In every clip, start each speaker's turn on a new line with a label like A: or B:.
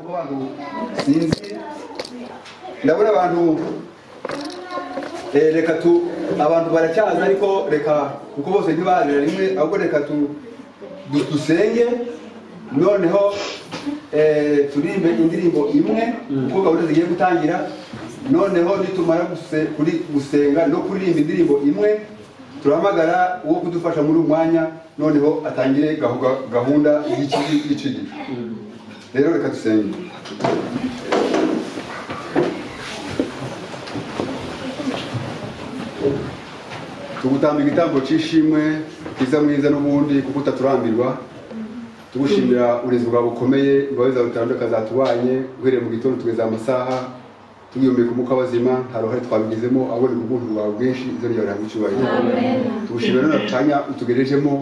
A: abantu sinzi ndabona abantu reka abantu baracyaza ariko reka kuko bose ntibarira rimwe ahubwo reka dusenge noneho turimbe indirimbo imwe kuko gahunda zigiye gutangira noneho nitumara gusenga no kuririmba indirimbo imwe turahamagara uwo kudufasha muri uyu mwanya noneho atangire gahunda y'ikigi rero reka dusenge tugutamba igitambo cy'ishimwe kiza mwiza n'ubundi kuko utaturambirwa tugushimira urezi bwawe bukomeye imbabazi zawe zitandukanye zatubanye uhereye mu gitondo tugeze amasaha tugihumeka umwuka w'abazima nta ruhare twabigizemo ahubwo ni ubuntu bwawe bwinshi izina ryawe rihabwa icyubahiro tugushimira none akanya utugerejemo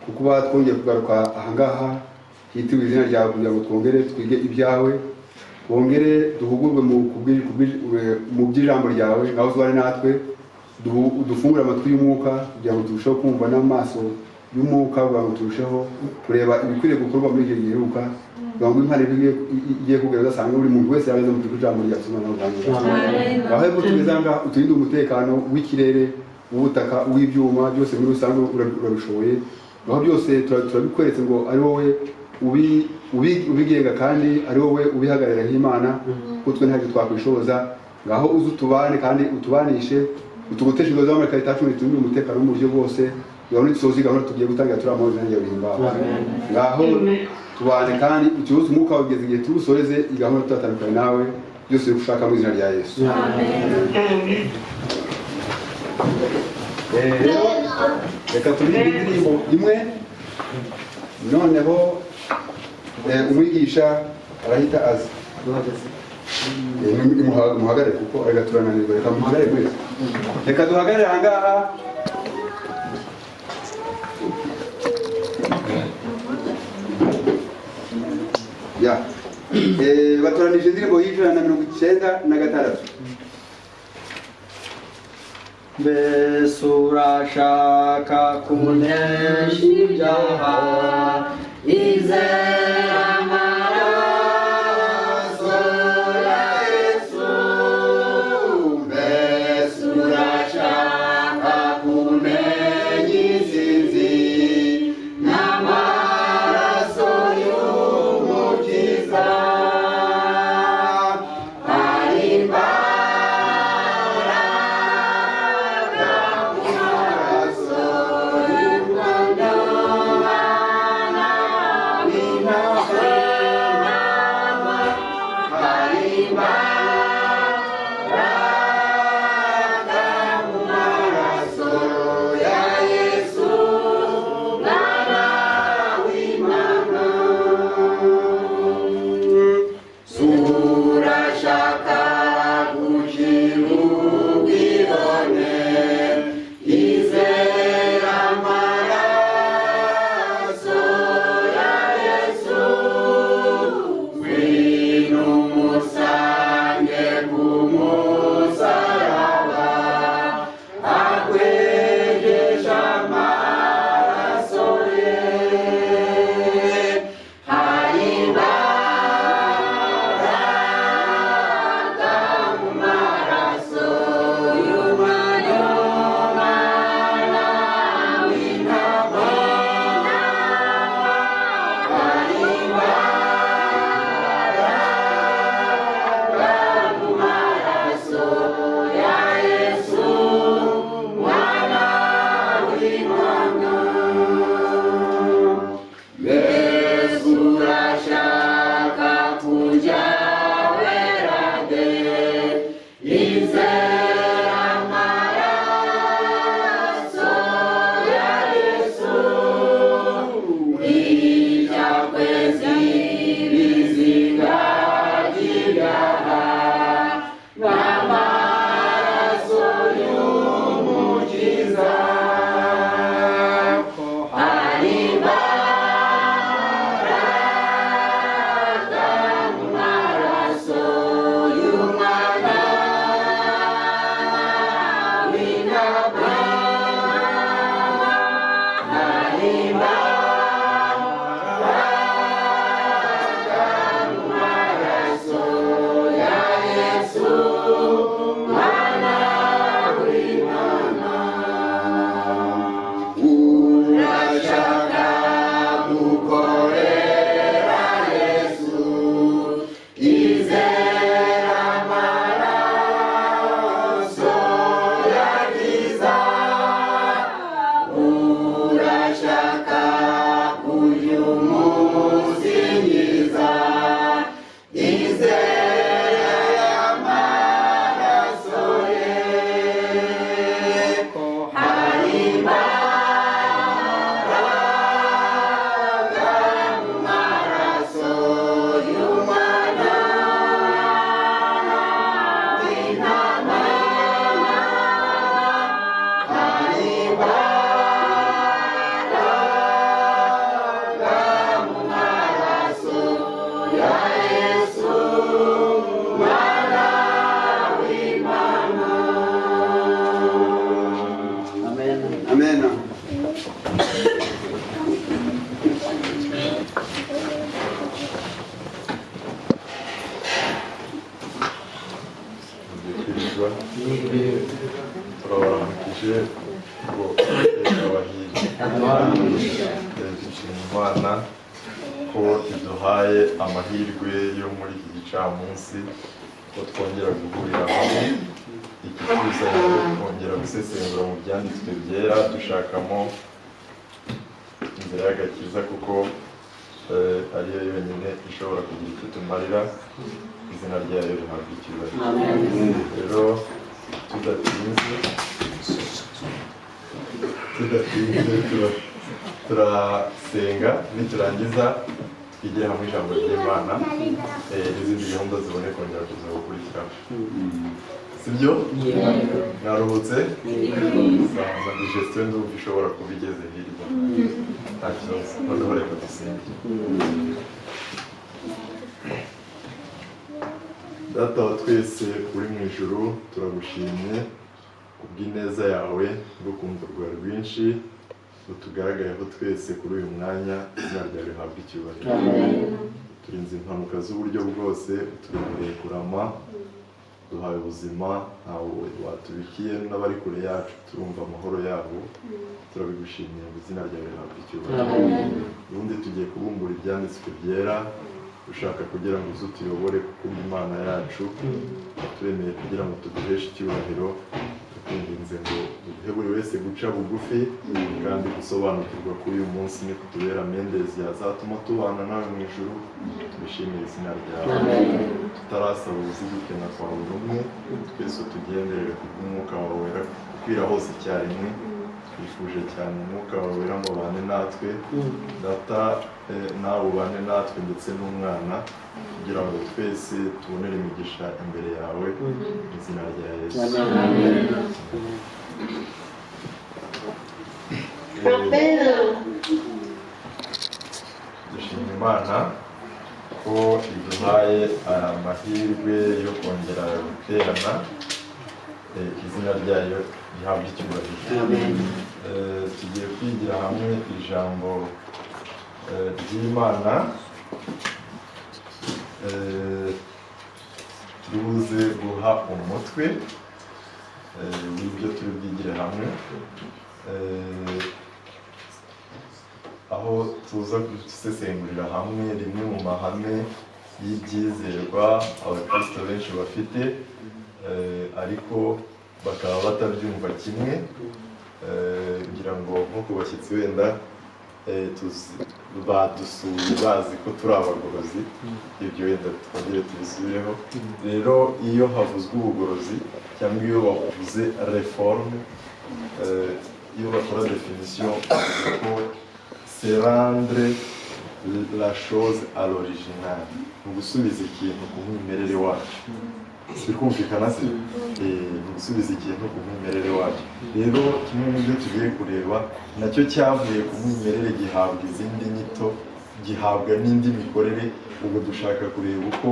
A: kuko twongeye kugaruka ahangaha hitiwe izina ryawe kugira ngo twongere twige ibyawe twongere duhugurwe mu by'ijambo ryawe naho uzubane natwe dufungure amatwi y'umwuka kugira ngo turusheho kumva n'amaso y'umwuka kugira ngo turusheho kureba ibikwiriye gukorwa muri icyo giheruka kugira ngo impano igiye kugera udasanga buri muntu wese yageze mu gihugu ijambo rya tuzima n'ubuvanganzo aho hepfo tugeze ahangaha uturinde umutekano w'ikirere uw'ubutaka uw'ibyuma byose muri rusange urabishoboye aho byose turabikweretse ngo ari wowe ubigenga kandi ari wowe ubihagarariraho imana kuko twe ntacyo twakwishoboza ngaho uze utubane kandi utubanishe utugutesha ibibazo b'amerika leta yacu nitumire umutekano mu buryo bwose gahunda dusoza gahunda tugiye gutangira turi amahoro n'inyange bihimbaza ngaho tubane kandi ukibuze umwuka wageze igihe tuwusoreze iyi gahunda tutatandukanye nawe byose uri gushaka mu izina rya Yesu reka turirimbe indirimbo imwe noneho umwigisha arahita aza muhagarare kuko reka turananirwa reka muhagarare mwese reka duhagarare ahangaha batoranije indirimbo y'196
B: mbese urashaka kunesha ibyaha izera amaraso ya Yesu mbese urashaka kumenya izinzi n'amaraso y'umukiza
C: guhirwa turabaramukije ngo abahirwa dushima Imana ko iduhaye amahirwe yo muri iki gicamunsi ko twongera guhurira hamwe ikituzanira kongera gusesengura mu byanditswe byera dushakamo inzira y'agakiza kuko ariyo yonyine ishobora kugira icyo tumarira izina ryayo rihabwa icyubahiro. Rero tudatinze turasenga niturangiza twigire hamwe ijambo ry'Imana n'izindi gahunda zibone kongera kuza gukurikiraho. Sibyo? Mwaruhutse? Sanga digestion ndumva ishobora kuba igeze hirya. Nta kibazo. Noneho reka dusenge. Data wa twese uri mu ijuru turagushimye kubw'ineza yawe n'urukundo rwawe rwinshi rutugaragayeho twese kuri uyu mwanya izina ryawe rihabwa icyubahiro. Turinze impanuka z'uburyo bwose turemereye kurama duhaye ubuzima ntawe watubikiye n'abari kure yacu turumva amahoro yabo turabigushimiye mu izina ryawe rihabwa icyubahiro. Ubundi tugiye kubumbura ibyanditswe byera ushaka kugira ngo uze utuyobore kuko Imana yacu turemeye kugira ngo tuduheshe icyubahiro twinginze ngo duhe buri wese guca bugufi kandi gusobanukirwa kuri uyu munsi ni kutubera mendezi yazatuma tubana nawe mu ijuru tubishimiye izina ryawe tutarasaba ubuzigukena kwawe rumwe twese tugenderere kubw'umwuka wawe wera gukwira hose icyarimwe twifuje cyane umwuka wawe wera ngo ubane natwe data nawe ubane natwe ndetse n'umwana kugira ngo twese tubonere imigisha imbere yawe mu izina rya Yesu. Dushima Imana ko iduhaye amahirwe yo kongera guterana izina ryayo rihabwa icyubahiro. Tugiye kwigira hamwe ijambo ry'Imana turibuze guha umutwe w'ibyo turi bwigire hamwe aho tuza gusesengurira hamwe rimwe mu mahame y'ibyizerwa abakristo benshi bafite ariko bakaba batabyumva kimwe ngira ngo nko ku bashyitsi wenda badusuye bazi ko turi abagorozi ibyo wenda twongere tubisubireho. Rero iyo havuzwe ubugorozi cyangwa iyo bavuze reforme iyo bakora definition ko c'est rendre la chose à l'original ni gusubiza ikintu ku mwimerere wacu sikumvikana se gusubiza ikintu ku mwimerere wacu. Rero kimwe mu byo tugiye kureba nacyo cyavuye ku mwimerere gihabwa izindi nyito gihabwa n'indi mikorere ubwo dushaka kureba uko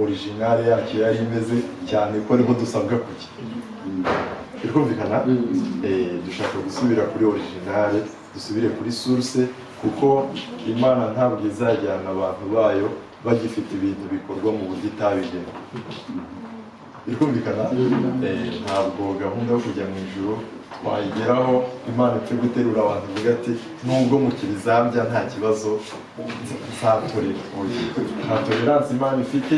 C: original yacu yari imeze cyane ko ariho dusabwa kujya bikumvikana dushaka gusubira kuri original dusubire kuri source kuko Imana ntabwo izajyana abantu bayo bagifite ibintu bikorwa mu buryo itabigena bikumvikana. Ntabwo gahunda yo kujya mu ijuru twayigeraho Imana ipfe guterura abantu ivuga ati nubwo mukirizambya nta kibazo nta tolerance Imana ifite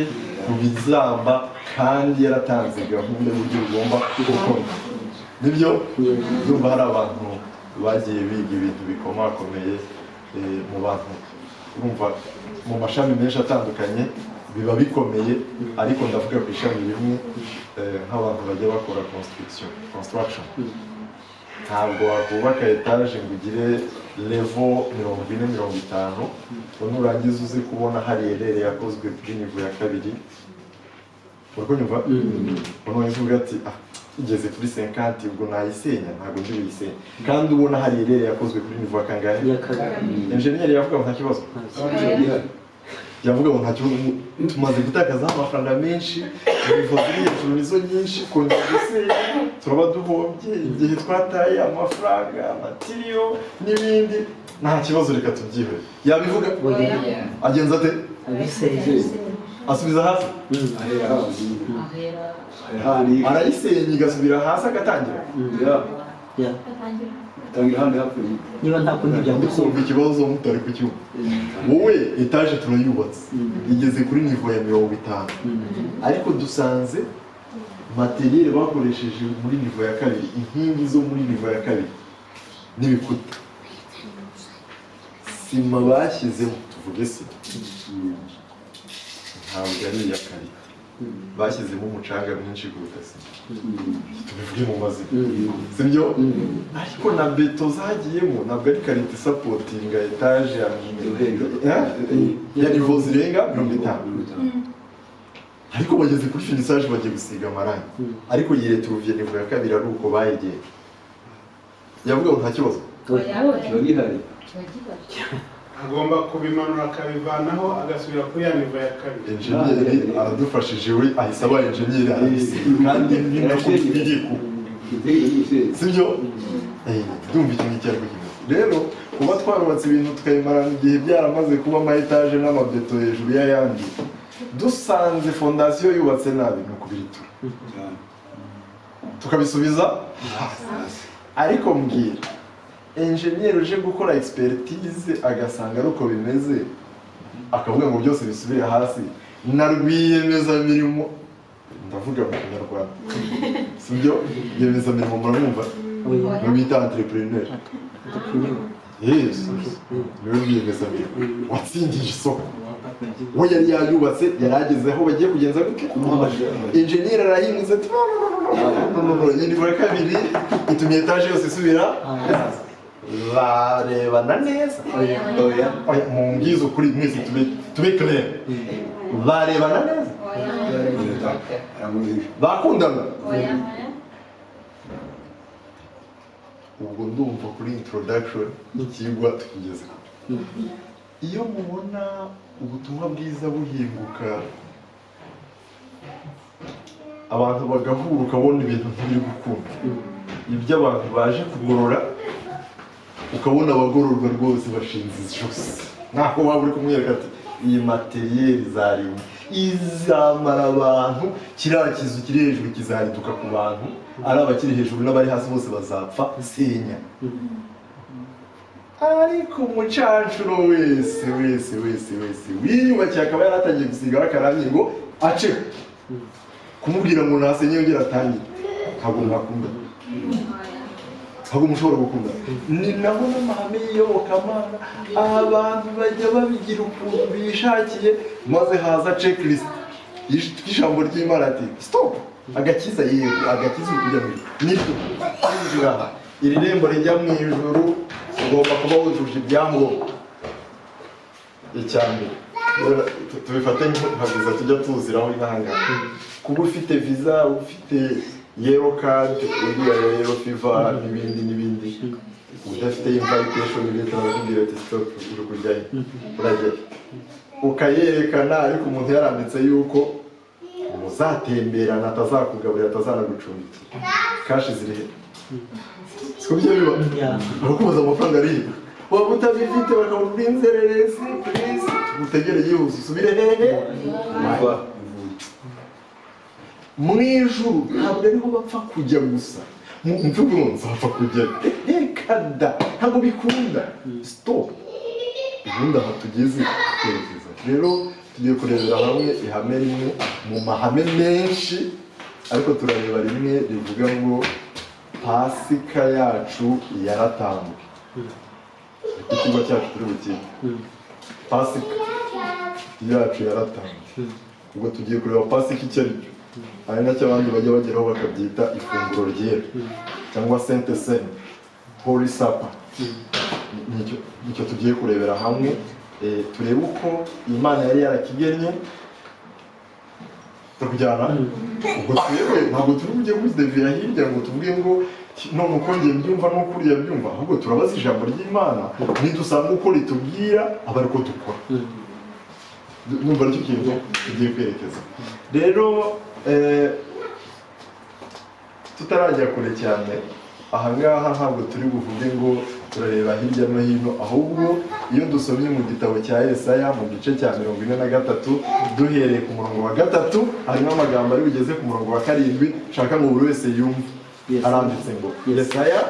C: mu bizamba kandi yaratanze gahunda y'uburyo bigomba gukorwa. Nibyo ndumva hari abantu bagiye biga ibintu bikomakomeye mu bantu urumva mu mashami menshi atandukanye biba bikomeye ariko ndavuga ku ishami rimwe nk'abantu bajya bakora construction ntabwo wakubaka etaje ngo ugire level 40-50 nurangiza uzi kubona hari erere yakozwe kuri nivo ya kabiri urakunyumva unohise uvuga ati igeze kuri 50 ubwo nayisenya ntabwo ndi buyisenya kandi ubona hari erere yakozwe kuri nivo ya kangahe engineer yavuga nta kibazo yavuga ngo nta kibazo tumaze gutakaza amafaranga menshi nivo ziri hejuru nizo nyinshi kongera gusenya turaba duhombye igihe twataye amafaranga amatiriyo n'ibindi nta kibazo reka tubyihe yabivuga agenza ate asubiza hasi arayisenya igasubira hasi agatangira
D: niba nta kundi byanditse
C: kumva ikibazo mutari kucyumva wowe etaje turayubatse igeze kuri nivo ya 50 ariko dusanze materiel bakoresheje muri nivo ya kabiri inkingi zo muri nivo ya kabiri n'ibikuta sima bashyizemo tuvuge sima ntabwo ari iya karite bashyizemo umucanga mwinshi kuruta sima tubivuge mu mazina sibyo ariko na beto zagiyemo ntabwo ari karite sapotinga etaje ya nivo zirenga 50 ariko bageze kuri finissage bagiye gusiga amarangi ariko yireturuviye nivo ya kabiri ari uko bayegeye yavuga ngo nta kibazo
E: agomba kubimanura akabivanaho agasubira kuri ya nivo ya kabiri.
C: Engineer aradufashije we ahise aba engineer arabisiga kandi n'inakubwiye ko sibyo ndumva ikintu cyari kukivuga rero kuba twarubatse ibintu tukabimarana igihe byaramaze kuba ama etage n'amabeto hejuru y'ayandi dusanze fondation yubatse nabi no kubiritura tukabisubiza ariko mbwira engineer uje gukora expertise agasanga uko bimeze akavuga ngo byose bisubire hasi na rwiyemeza mirimo ndavuga mu Kinyarwanda sibyo yemeza mirimo muramumva no bita entrepreneur yes no rwiyemeza mirimo watsindije isoko we yari yayubatse yaragezeho bagiye kugenza gute engineer arahinze ati no yindi bwa kabiri itumye etage yose isubira barebana neza mu ngizo kuri mwese tube clear barebana neza bakundana ubwo ndumva kuri introduction n'ikigwa tukigeze iyo mubona ubutumwa bwiza buhinguka abantu bagahura ukabona ibintu ntibiri gukunda ibyo abantu baje kugorora ukabona abagororwa rwose bashinze ijosi ntaho waba uri kumwereka ati iyi materiel izarimo izamara abantu kiriya kizu kiri hejuru kizariduka ku bantu ari abakiri hejuru n'abari hasi bose bazapfa senya ariko umucancuro wese wiyubakiye akaba yaratangiye gusigaho akarangi ngo ace kumubwira ngo nasenye yongera atangire ntabwo mwakunda ntabwo mushobora gukunda ni naho n'amahame y'iyobokamana abantu bajya babigira ukuntu bishakiye maze haza checklist y'ijambo ry'Imana ati stop agakiza yego agakiza kujya mu nibyo kwinjira iri rembo rijya mu ijuru ugomba kuba wujuje ibyangombwa icyambere tubifate nka visa tujya tuziraho inahanga kuba ufite visa ufite yellow card uriya yellow fever n'ibindi udafite invitation letter bakubwira ati stop uri kujyayo urajya ukayerekana ariko umuntu yaranditse yuko muzatemberana atazakugaburira atazanagucumbikira kashi ziri sikubyo biba bakubaza amafaranga ari waba utabifite bakabona ubw'inzererezi please utegereye yose usubire hehe mu ijuru ntabwo ariho bapfa kujya gusa mvugo nzapfa kujya kada ntabwo bikunda stop ubundi aha tugeze kwerekeza rero tugiye kurebera hamwe ihame rimwe mu mahame menshi ariko turareba rimwe rivuga ngo pasika yacu yaratambwe ikigo cyacu turi bukire pasika yacu yaratambwe ubwo tugiye kureba pasika icyo ari cyo hari nacyo abandi bajya bageraho bakabyita ifunguro ryera cyangwa Sainte Seine Holy Supper nicyo tugiye kurebera hamwe turebe uko Imana yari yarakigennye tukujyana ubwo twebwe ntabwo turi bujye kuzidevira hirya ngo tuvuge ngo none uko ngiye mbyumva n'uko uriya byumva ahubwo turabaza ijambo ry'Imana nidusanga uko ritubwira aba ariko dukora numva aricyo kintu tugiye kwerekeza rero tutarajya kure cyane ahangaha ntabwo turi buvuge ngo turareba hirya no hino, ahubwo iyo dusomye mu gitabo cya Yesaya mu gice cya 43 duhereye ku murongo wa 3 harimo amagambo ari bugeze ku murongo wa 7 nshaka ngo buri wese yumve. Haranditse ngo Yesaya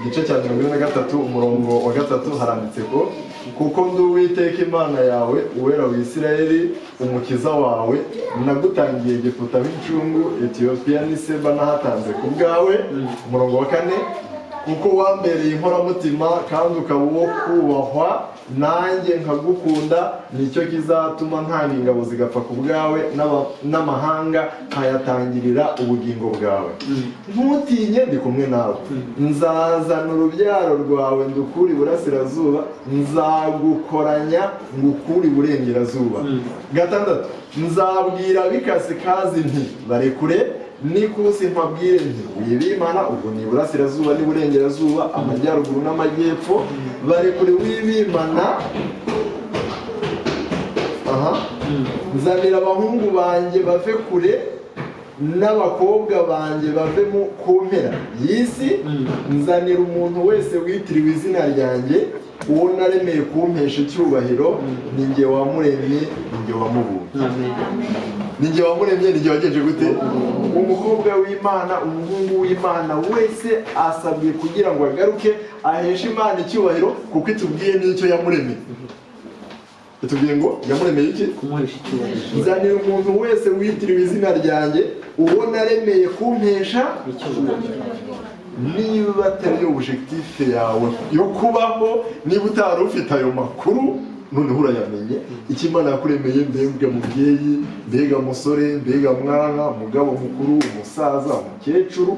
C: igice cya 43 umurongo wa 3 haranditse ko kuko ndi Uwiteka Imana yawe uwera wa Isirayeli umukiza wawe, nagutangiye Egiputa w'incungu, Etiyopiya n'Iseba nahatanze ku bwawe. Umurongo wa 4 kuko wambereye inkoramutima kandi ukaba uwo kubahwa, nanjye nkagukunda, nicyo kizatuma ntanga ingabo zigapfa ku bwawe n'amahanga nkayatangirira ubugingo bwawe. Ntutinye, ndi kumwe nawe. Nzazana urubyaro rwawe ndukure iburasirazuba, nzagukoranya ngukure iburengerazuba. 6 nzabwira ab'ikasikazi nti barekure, n'ikusi mpabwire nti wibimana. Ubwo ni iburasirazuba n'iburengerazuba, amajyaruguru n'amajyepfo. Barekure wibimana. Nzanira abahungu banjye bave kure, n'abakobwa banjye bave ku mpera y'isi. Nzanira umuntu wese witiriwe izina ryanjye, uwo naremeye kumpesha icyubahiro. Ni jye wamuremye, ni jye wamubumbye. Ni jye wamuremye, ni jye wagenje gute? Umukobwa w'Imana, umuhungu w'Imana wese asabwe kugira ngo agaruke aheshe Imana icyubahiro, kuko itubwiye n'icyo yamuremeye. Itubwiye ngo yamuremeye iki?
D: Kumuhesha icyubahiro.
C: Nzanira umuntu wese witiriwe izina ryanjye, uwo naremeye kumpesha icyubahiro. Niba atari yo objectif yawe yo kubaho, niba utari ufite ayo makuru, noneho urayamenye icyo Imana yakuremeye. Mbega mubyeyi, mbega musore, mbega mwana, mugabo mukuru, umusaza, umukecuru,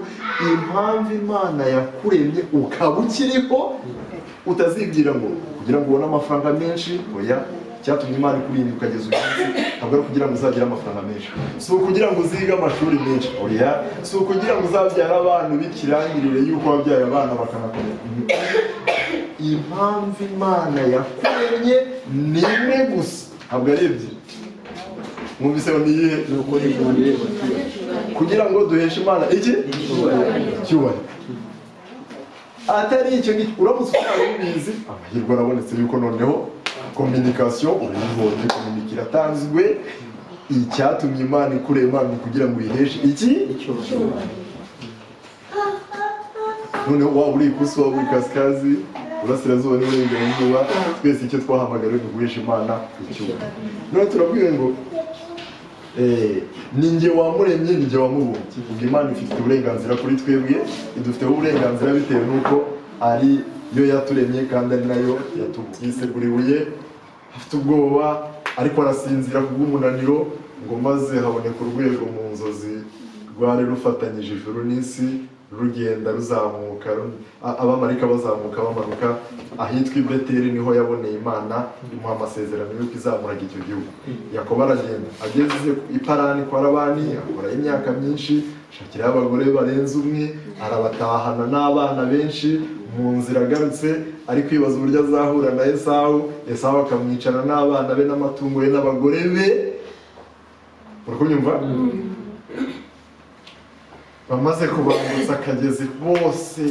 C: impamvu Imana yakuremye ukaba ukiriho, utazibwira ngo kugira ngo ubone amafaranga menshi. Oya, cyatumye Imana ikurinda ukageza uyu munsi ntabwo ari kugira ngo uzagire amafaranga menshi, si ukugira ngo uzige amashuri menshi. Oya, si ukugira ngo uzabyara abantu b'ikirangirire yuko wabyaye abana bakanakomeza. Impamvu Imana yakuremye ni imwe gusa, ntabwo ari ebyiri. Mwumvise ngo ni iyihe? Kugira ngo duheshe Imana iki? Icyubahiro. Atari icyo ngicyo, uramutse ubizi, amahirwe arabonetse yuko noneho communication urayibonye, communication iratanzwe. Icyatumye Imana ikurema ni kugira ngo uyiheshe iki? Noneho waba uri ikusi, waba uri kasikazi, urasirazuba n'iburengerazuba, twese icyo twahamagariwe ni guhesha Imana icyubahiro. None turabwiwe ngo ni njye wamuremye, ni njye wamubumbye. Ubwo Imana ifite uburenganzira kuri twebwe, idufiteho uburenganzira bitewe n'uko ari yo yaturemye kandi ari nayo yiseguriye. Afite ubwoba ariko arasinzira kubw'umunaniro, ngo maze haboneka urwego mu nzozi rwari rufatanyije ijuru n'isi, rugenda ruzamuka, abamarika bazamuka bamanuka ahitwa i Beteli. Niho yaboneye Imana imuha amasezerano y'uko izamuraga icyo gihugu. Yakobo aragenda, ageze i Parani kwa Labani, akora imyaka myinshi, ashakiraho abagore barenze umwe, arabatahana n'abana benshi. Mu nzira agarutse ari kwibaza uburyo azahura na Esawu. Esawu akamwicana n'abana be n'amatungo ye n'abagore be. Uri kunyumva? Bamaze kubambutsa akagezi bose,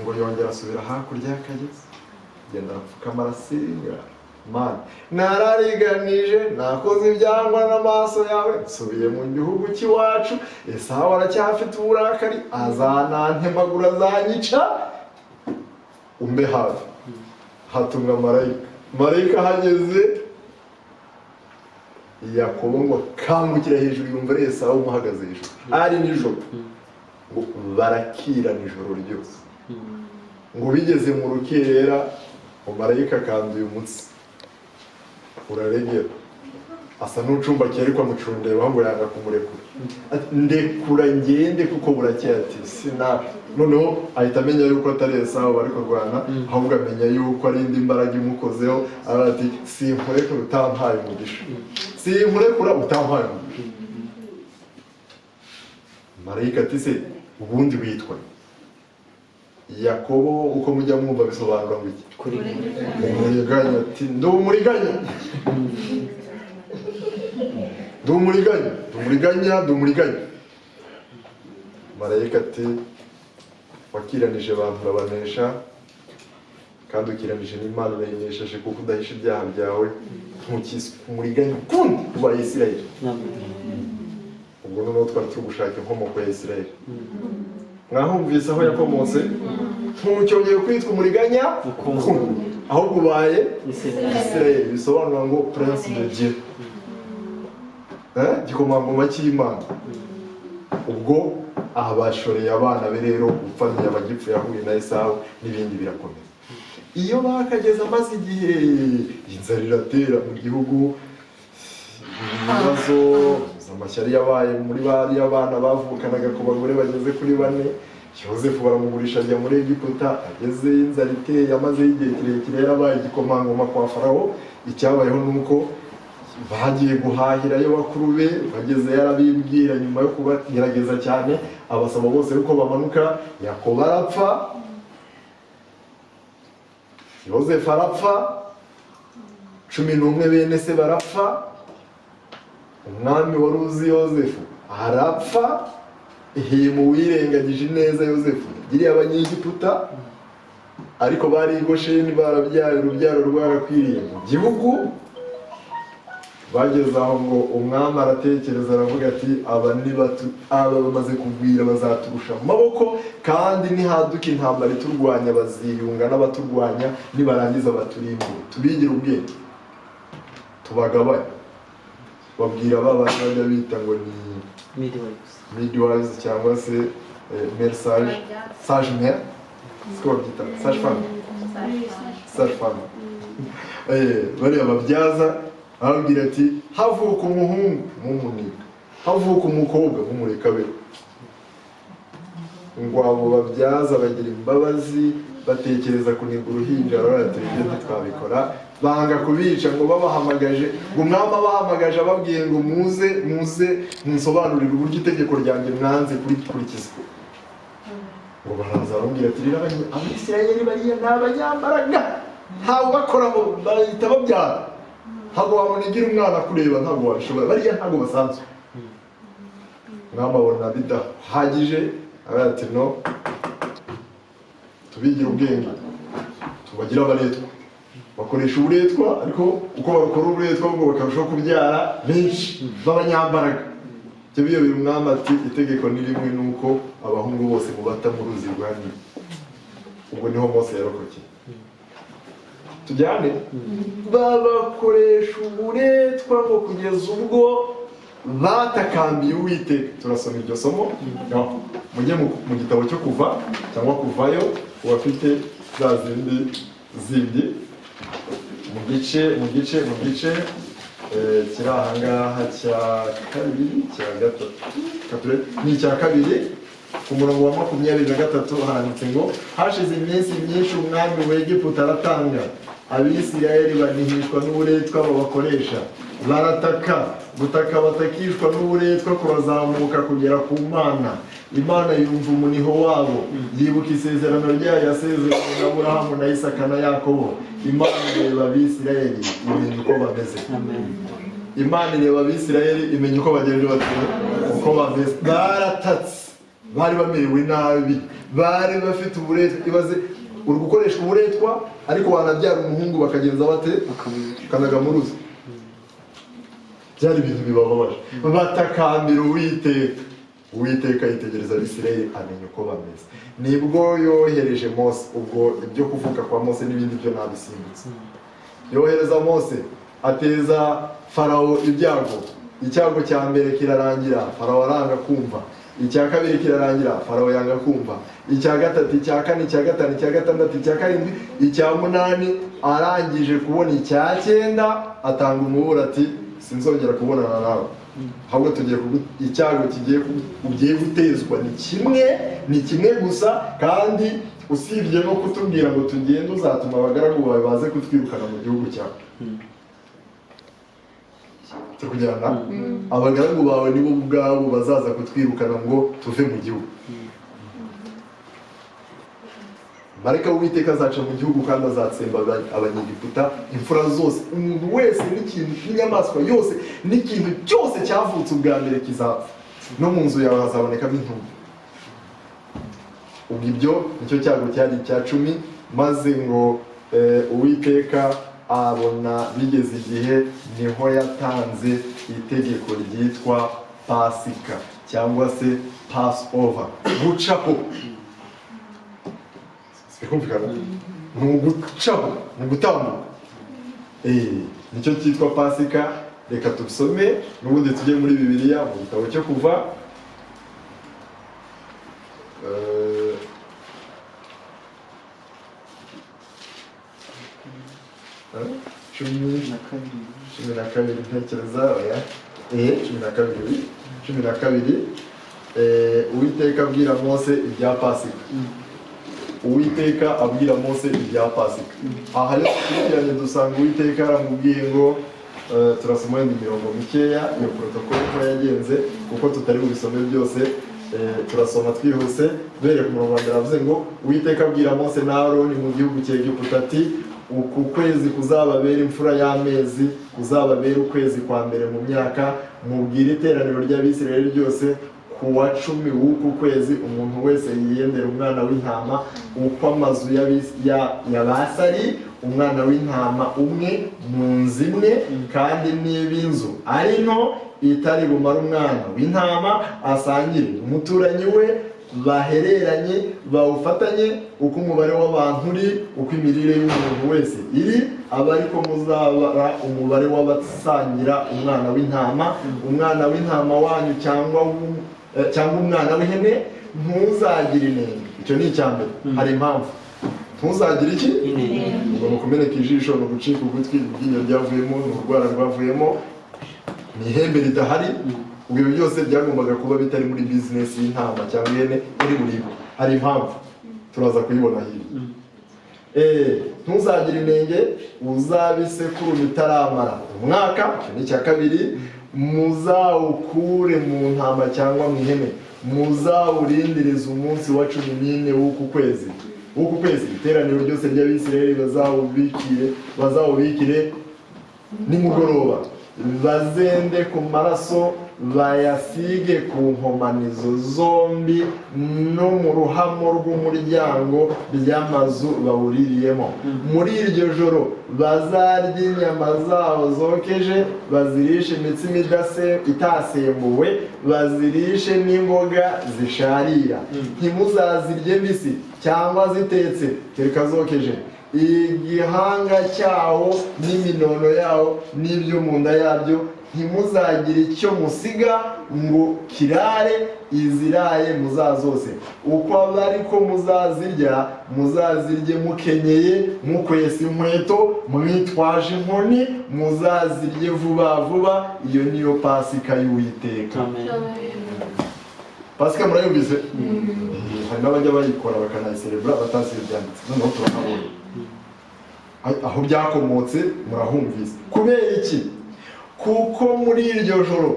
C: ngo yongera asubira hakurya y'akagezi, genda arapfukama arasenga. Mana, narariganije, nakoze ibyangwa n'amaso yawe, nsubiye mu gihugu cy'iwacu. Esawu aracyafite uburakari, azanantemagura, azanyica. Umbe hafi. Hatumwa marayika. Marayika hageze, Yakobo ngo kangukira hejuru, yumva ari Esawu umuhagaze hejuru. Ari nijoro, ngo barakira nijoro ryose. Ngo bigeze mu rukerera, marayika akanduye umutsi, uraregera, asa n'ucumbakiye ariko amucundeba ngo yanga kumurekura. Ndekura ngende kuko burakeye. Ati sinabi. Noneho ahita amenya yuko atari Esawu bari kurwana, ahubwo amenya yuko ari indi mbaraga imukozeho. Ati sinkurekura utampaye umugisha, sinkurekura utampaye umugisha. Marayika ati se ubundi witwa Yakobo? Uko mujya mwumva bisobanura ngo iki? Umuriganya. Ati ndi umuriganya, ndi umuriganya, ndi umuriganya, ndi umuriganya. Marayika ati wakiranije abantu urabanesha, kandi ukiranije n'Imana urayinesheje kuko udahisha ibyaha byawe ntukiswe umuriganya ukundi uba Isirayeli. Ubwo noneho twari turi gushaka inkomoko ya Isirayeli. Mwahumvise aho yakomotse, ntucyongeye kwitwa umuriganya ukundi, ahubwo ubaye Isirayeli, bisobanura ngo Prince de Dieu, igikomangoma cy'Imana. Ubwo aha bashoreye abana be rero gupfanya abagipfu yahuye na Esawu n'ibindi birakomeye. Iyo bakageze amaze igihe inzara iratera mu gihugu, ibibazo amashyari yabaye muri bariya bana bavukanaga ku bagore bageze kuri 4. Yosefu baramugurisha ajya muri Egiputa, ageze inzara iteye, amazeho igihe kirekire yarabaye igikomangoma kwa Farawo. Icyabayeho nuko bagiye guhahirayo bakuru be, bageze yarabibwira nyuma yo kubagerageza cyane, abasaba bose yuko bamanuka. Yakobo arapfa, Yosefu arapfa, 11 bene se barapfa, umwami wari uzi Yosefu arapfa. Mu wirengagije neza Yosefu yagiriye abanyegiputa, ariko bari i Gosheni barabyaye, urubyaro rwarakwiriye mu gihugu. Bageze aho ngo umwami aratekereza aravuga ati aba bamaze kugwira bazaturusha amaboko, kandi nihaduka intambara iturwanya baziyunga n'abaturwanya, nibarangiza baturimbure. Tubigire ubwenge tubagabanye. Babwira babana bajya bita ngo ni midwives cyangwa se mère sage mère, siko babyita sage femme. Bariya babyaza arabwira ati havuka umuhungu mumunika, havuka umukobwa mumureka be. Ngo abo babyaza bagira imbabazi, batekereza kuniga uruhinja, barati ibyo ntitwabikora, banga kubica. Ngo babahamagaje, ngo umwami abahamagaje ababwiye ngo muze munsobanurire uburyo itegeko ryanjye mwanze kurikurikiza. Ngo baraza barambwira ati rero Abisirayeli bariya ni abanyambaraga, ntawe bakoraho, bahita babyara. Ntabwo wamunigira umwana kureba, ntabwo wabishobora, bariya ntabwo basanzwe. Umwami abona bidahagije, ati no, tubigira ubwenge, tubagira abaretwa. Bakoresha uburetwa, ariko uko bakora uburetwa ngo bakarushaho kubyara benshi b'abanyambaraga. Ibyo biyobera umwami ati itegeko ni rimwe, nuko abahungu bose mubata mu ruzi rwa Nili. Ubwo niho Mose yarokokeye. Tujyane, babakoresha uburetwa ngo kugeza ubwo batakambiye Uwiteka. Turasoma iryo somo, mujye mu gitabo cyo Kuva cyangwa Kuvayo, ubafite za zindi mu gice kiri ahangaha cya kabiri, cya gatatu, ni icya kabiri ku murongo wa 23 handitse ngo hashize iminsi myinshi umwami w'Egiputa aratanga, Abisirayeli banihishwa n'uburetwa babakoresha, barataka, gutaka batakishwa n'uburetwa kurazamuka kugera ku Mana. Imana yumva umuniho wabo, yibuka isezerano ryayo yasezeranye na Aburahamu na Isaka na Yakobo. Imana ireba Abisirayeli imenya uko bameze. Imana ireba Abisirayeli imenya uko bagenje batuye, uko bameze. Baratatse, bari bamerewe nabi, bari bafite uburetwa. Ibaze uri gukoresha uburetwa, ariko wanabyara umuhungu bakagenza bate, kanaga mu ruzi. Byari ibintu bibabaje. Batakambira Uwiteka yitegereza Abisirayeli amenya uko bameze. Nibwo yohereje Mose. Ubwo ibyo kuvuka kwa Mose n'ibindi byo nabisimbutse. Yohereza Mose, ateza Farawo ibyago. Icyago cya mbere kirarangira, Farawo aranga kumva. Icya kabiri kirarangira, Farawo yanga kumva. Icya gatatu, icya kane, icya gatanu, icya gatandatu, icya karindwi, icya munani, arangije kubona icya 9 atanga umuburo ati sinzongera kubonana nawe. Ahubwo tugiye icyago ugiye gutezwa ni kimwe gusa, kandi usibye no kutubwira ngo tugende uzatuma abagaragu bawe baze kutwirukana mu gihugu cyawe. Tukujyana abagaragu bawe nibo ubwabo bazaza kutwirukana ngo tuve mu gihugu. Mareka Uwiteka azaca mu gihugu kandi azatsemba abanyegiputa, imfura zose, umuntu wese n'ikintu n'inyamaswa yose n'ikintu cyose cyavutse ubwa mbere kizapfa, no mu nzu yawe hazabonekamo intumbi. Ubwo ibyo nicyo cyago cyari icya 10, maze ngo Uwiteka abona bigeze igihe niho yatanze itegeko ryitwa pasika cyangwa se passover, gucaho. Sikumvikana? Ni ugucaho, ni ugutambuka. Nicyo cyitwa pasika. Reka tubisome n'ubundi tujye muri Bibiliya mu gitabo cyo Kuva cumi na kabiri ntekereza oya 12 Uwiteka abwira Mose ibya pasika. Uwiteka abwira Mose ibya pasika. Aha rero dukurikiranye dusanga Uwiteka yaramubwiye ngo turasoma imirongo mikeya iyo protokole ko yagenze kuko tutari bubisome byose. Turasoma twihuse duhere ku murongo wa mbere. Avuze ngo Uwiteka abwira Mose na Aroni mu gihugu cya Egiputa ati uku kwezi kuzababera imfura y'amezi, kuzababera ukwezi kwa mbere mu myaka. Mubwire iteraniro ry'Abisirayeli ryose ku wa 10 w'uku kwezi umuntu wese yiyendera umwana w'intama uko amazu y'abasari, umwana w'intama umwe mu nzu imwe, kandi niba inzu ari nto itari bumara umwana w'intama asangire umuturanyi we, bahereranye bawufatanye uko umubare w'abantu uri, uko imirire y'umuntu wese iri, aba ariko muzabara umubare w'abasangira umwana w'intama. Umwana w'intama wanyu cyangwa umwana w'ihene ntuzagire inenge. Icyo ni icyambere. Hari impamvu ntuzagire iki? Ngo mukomereke ijisho, no gucika ugutwi, iryinyo ryavuyemo, n'urwara rwavuyemo, ni ihembe ridahari. Ibyo byose byagombaga kuba bitari muri business y'intama cyangwa ihene iri buriho. Hari impamvu turaza kuyibona hirya. Ntuzagire inenge, uzabisekuru bitaramara umwaka. Icyo ni icya kabiri. Muzawukure mu ntama cyangwa mu ihene, muzawurindiriza umunsi wa 14 w'uku kwezi. W'uku kwezi iteraniro ryose ry'Abisirayeli bazawubikire nimugoroba, bazende ku maraso, bayasige ku nkomanizo zombi no mu ruhamo rw'umuryango by'amazu bawuririyemo. Muri iryo joro bazarya inyama zaho zokeje, bazirishe imitsima itasembuwe, bazirishe n'imboga zisharira. Ntimuzazirye mbisi cyangwa zitetse, kereka zokeje. Igihanga cyawo n'iminono yawo n'ibyo mu nda yabyo ntimuzagire icyo musiga ngo kirare, iziraye muzazose. Uko aba ariko muzazirya, muzazirye mukenyeye, mukwesa inkweto, mwitwaje inkoni, muzazirye vuba vuba. Iyo niyo pasika y'Uwiteka. Pasika murayumvise? Hari n'abajya bayikora bakanayiserebura batasiye byanditse. Noneho turakabona aho byakomotse, murahumvise. Kubera iki? Kuko muri iryo joro,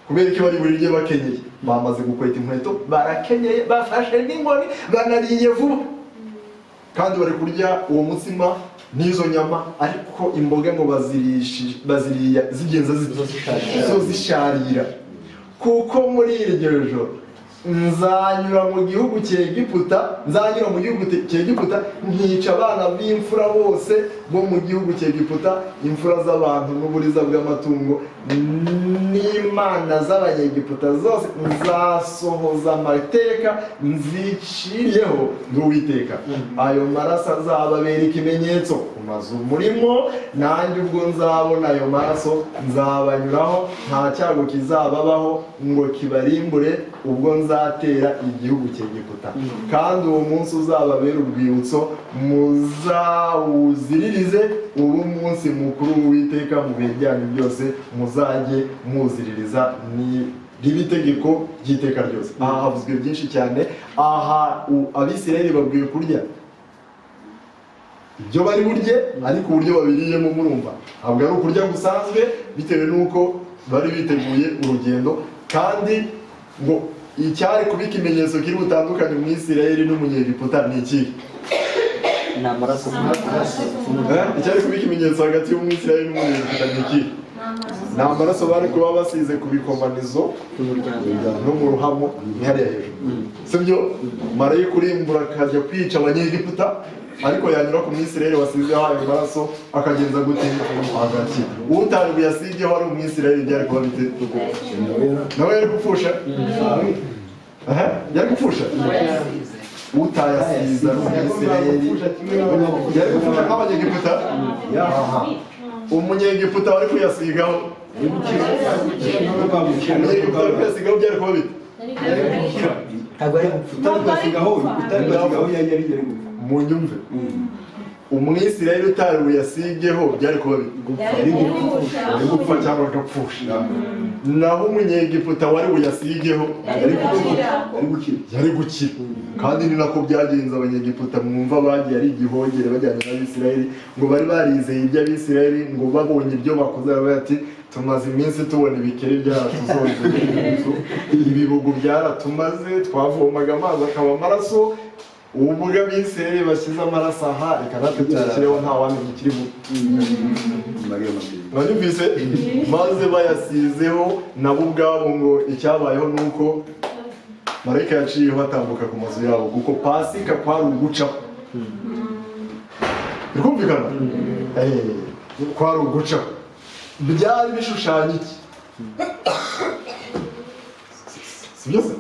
C: kubera ko bari burirye bakenyeye, bamaze gukweta inkweto, barakenyeye, bafashe n'inkoni, banariye vuba, kandi bari kurya uwo mutsima n'izo nyama, ariko imboga ngo baziriya zigenza zisharira. Kuko muri iryo joro nzanyura mu gihugu cya Egiputa, nkica abana b'imfura bose bo mu gihugu cya Egiputa, imfura z'abantu n'uburiza bw'amatungo n'imana z'Abanyegiputa zose. Nzasohoza amateka nziciriyeho n'Uwiteka. Ayo maraso azababera ikimenyetso ku mazu murimo, nanjye ubwo nzabona ayo maraso nzabanyuraho, nta cyago kizababaho ngo kibarimbure ubwo nzatera igihugu cya Egiputa. Kandi uwo munsi uzababera urwibutso, muzawuziririze ubu munsi mukuru w'Uwiteka mu bihe byanyu byose, muzajye muziririza. Ni riba itegeko ry'iteka ryose. Aha havuzwe byinshi cyane. Aha Abisirayeli babwiwe kurya ibyo bari burye, ariko uburyo babiriyemo murumva ntabwo ari ukurya gusanzwe, bitewe n'uko bari biteguye urugendo. Kandi ngo icyari kuba ikimenyetso kiri butandukanye mu Isirayeli n'Umunyegiputa ni iki?
D: Ni amaraso.
C: Icyari kuba ikimenyetso hagati y'Umwisirayeli n'Umunyegiputa ni iki? Ni amaraso bari kuba basize ku bikomanizo no mu ruhamo ni hariya hejuru. Sibyo? Marayika urimbura akajya kwica Abanyegiputa, ariko yanyura ku Mwisirayeli wasizeho ayo maraso akagenza gute hagati utari buyasigeho ari Umwisirayeli byari kuba bite nawe yari gupfusha yari gupfusha utayasize ari Umwisirayeli yari gupfusha nk'abanyegiputa umunyegiputa wari kuyasigaho umunyegiputa wari kuyasigaho byari kuba bite munyumve Umwisirayeli utari buyasigeho byari kuba ari gupfa cyangwa agapfusha naho umunyegiputa wari buyasigeho yari gukira kandi ni nako byagenze abanyegiputa mwumva bagiye ari igihogere bajyanye n'Abisirayeli ngo bari barizeye iby'Abisirayeli ngo babonye ibyo bakoze baravuga ati tumaze iminsi tubona ibikeri byaratuzonze ibibugu byaratumaze twavomaga amazi akaba amaraso ubwo Abisirayeli bashyize amaraso aha reka natwe tukireho nta wamenya ikiri mwanyumvise maze bayasizeho nabo ubwabo ngo icyabayeho nuko marayika yaciyeho atambuka ku mazu yabo kuko Pasika kwari ugucaho bikumvikana kwari ugucaho byari bishushanya iki sibyo se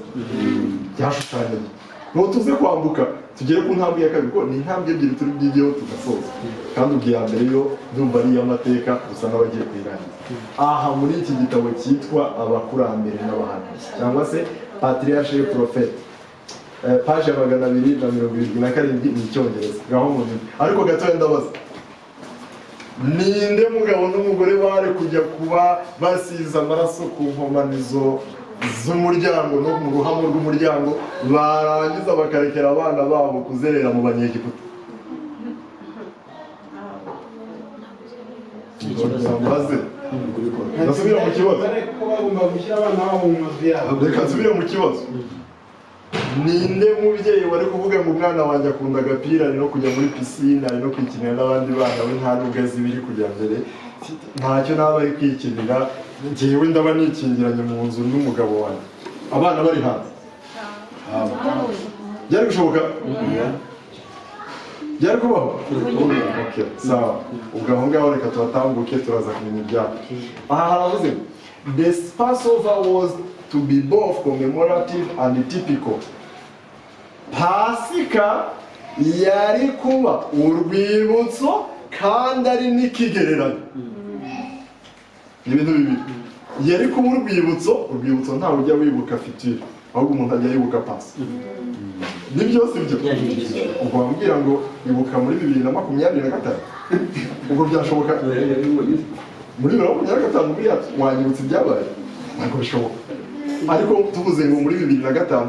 C: byashushanya iki ngo tuze kwambuka tugere ku ntambwe ya kabiri ko ni intambwe ebyiri turi byigeho tugasoza kandi ubwiya mbere yo ndumva ari iy'amateka gusa n'abagiye kuyirangiza aha muri iki gitabo cyitwa abakurambere n'abahanuzi cyangwa se patriarche et prophète page ya 227 ni icyongereza ngaho umuntu ariko gatoya ndabaza ninde mugabo n'umugore bari kujya kuba basize amaraso ku nkomanizo z'umuryango no mu ruhamo rw'umuryango barangiza bakarekera abana babo kuzerera mu banyegiputa nasubira mu kibazo reka nsubire mu kibazo ninde mubyeyi wari kuvuga ngo umwana wanjye akunda agapira ari no kujya muri pisine ari no kwikinira n'abandi bana we nta nubwo azi ibiri kujya mbere ntacyo naba ari kwikinira njyewe ndaba nikingiranye mu nzu n'umugabo wanjye abana bari hanze byari gushoboka byari kubaho okay sawa ubwo aho ngaho reka tuhatambuke turaza kumenya ibyabo aha haravuze the Passover was to be both commemorative and typical. Pasika yari kuba urwibutso kandi ari n'ikigereranyo ibintu bibiri yari kuba urwibutso ntawe ujya wibuka fitire ahubwo umuntu ajya yibuka pasi ni byose ibyo ubwo wambwira ngo ibuka muri 2025 ubwo byashoboka muri 2025 buriya wanyibutse ibyabaye ntabwo bishoboka ariko tuvuze ngo muri 2005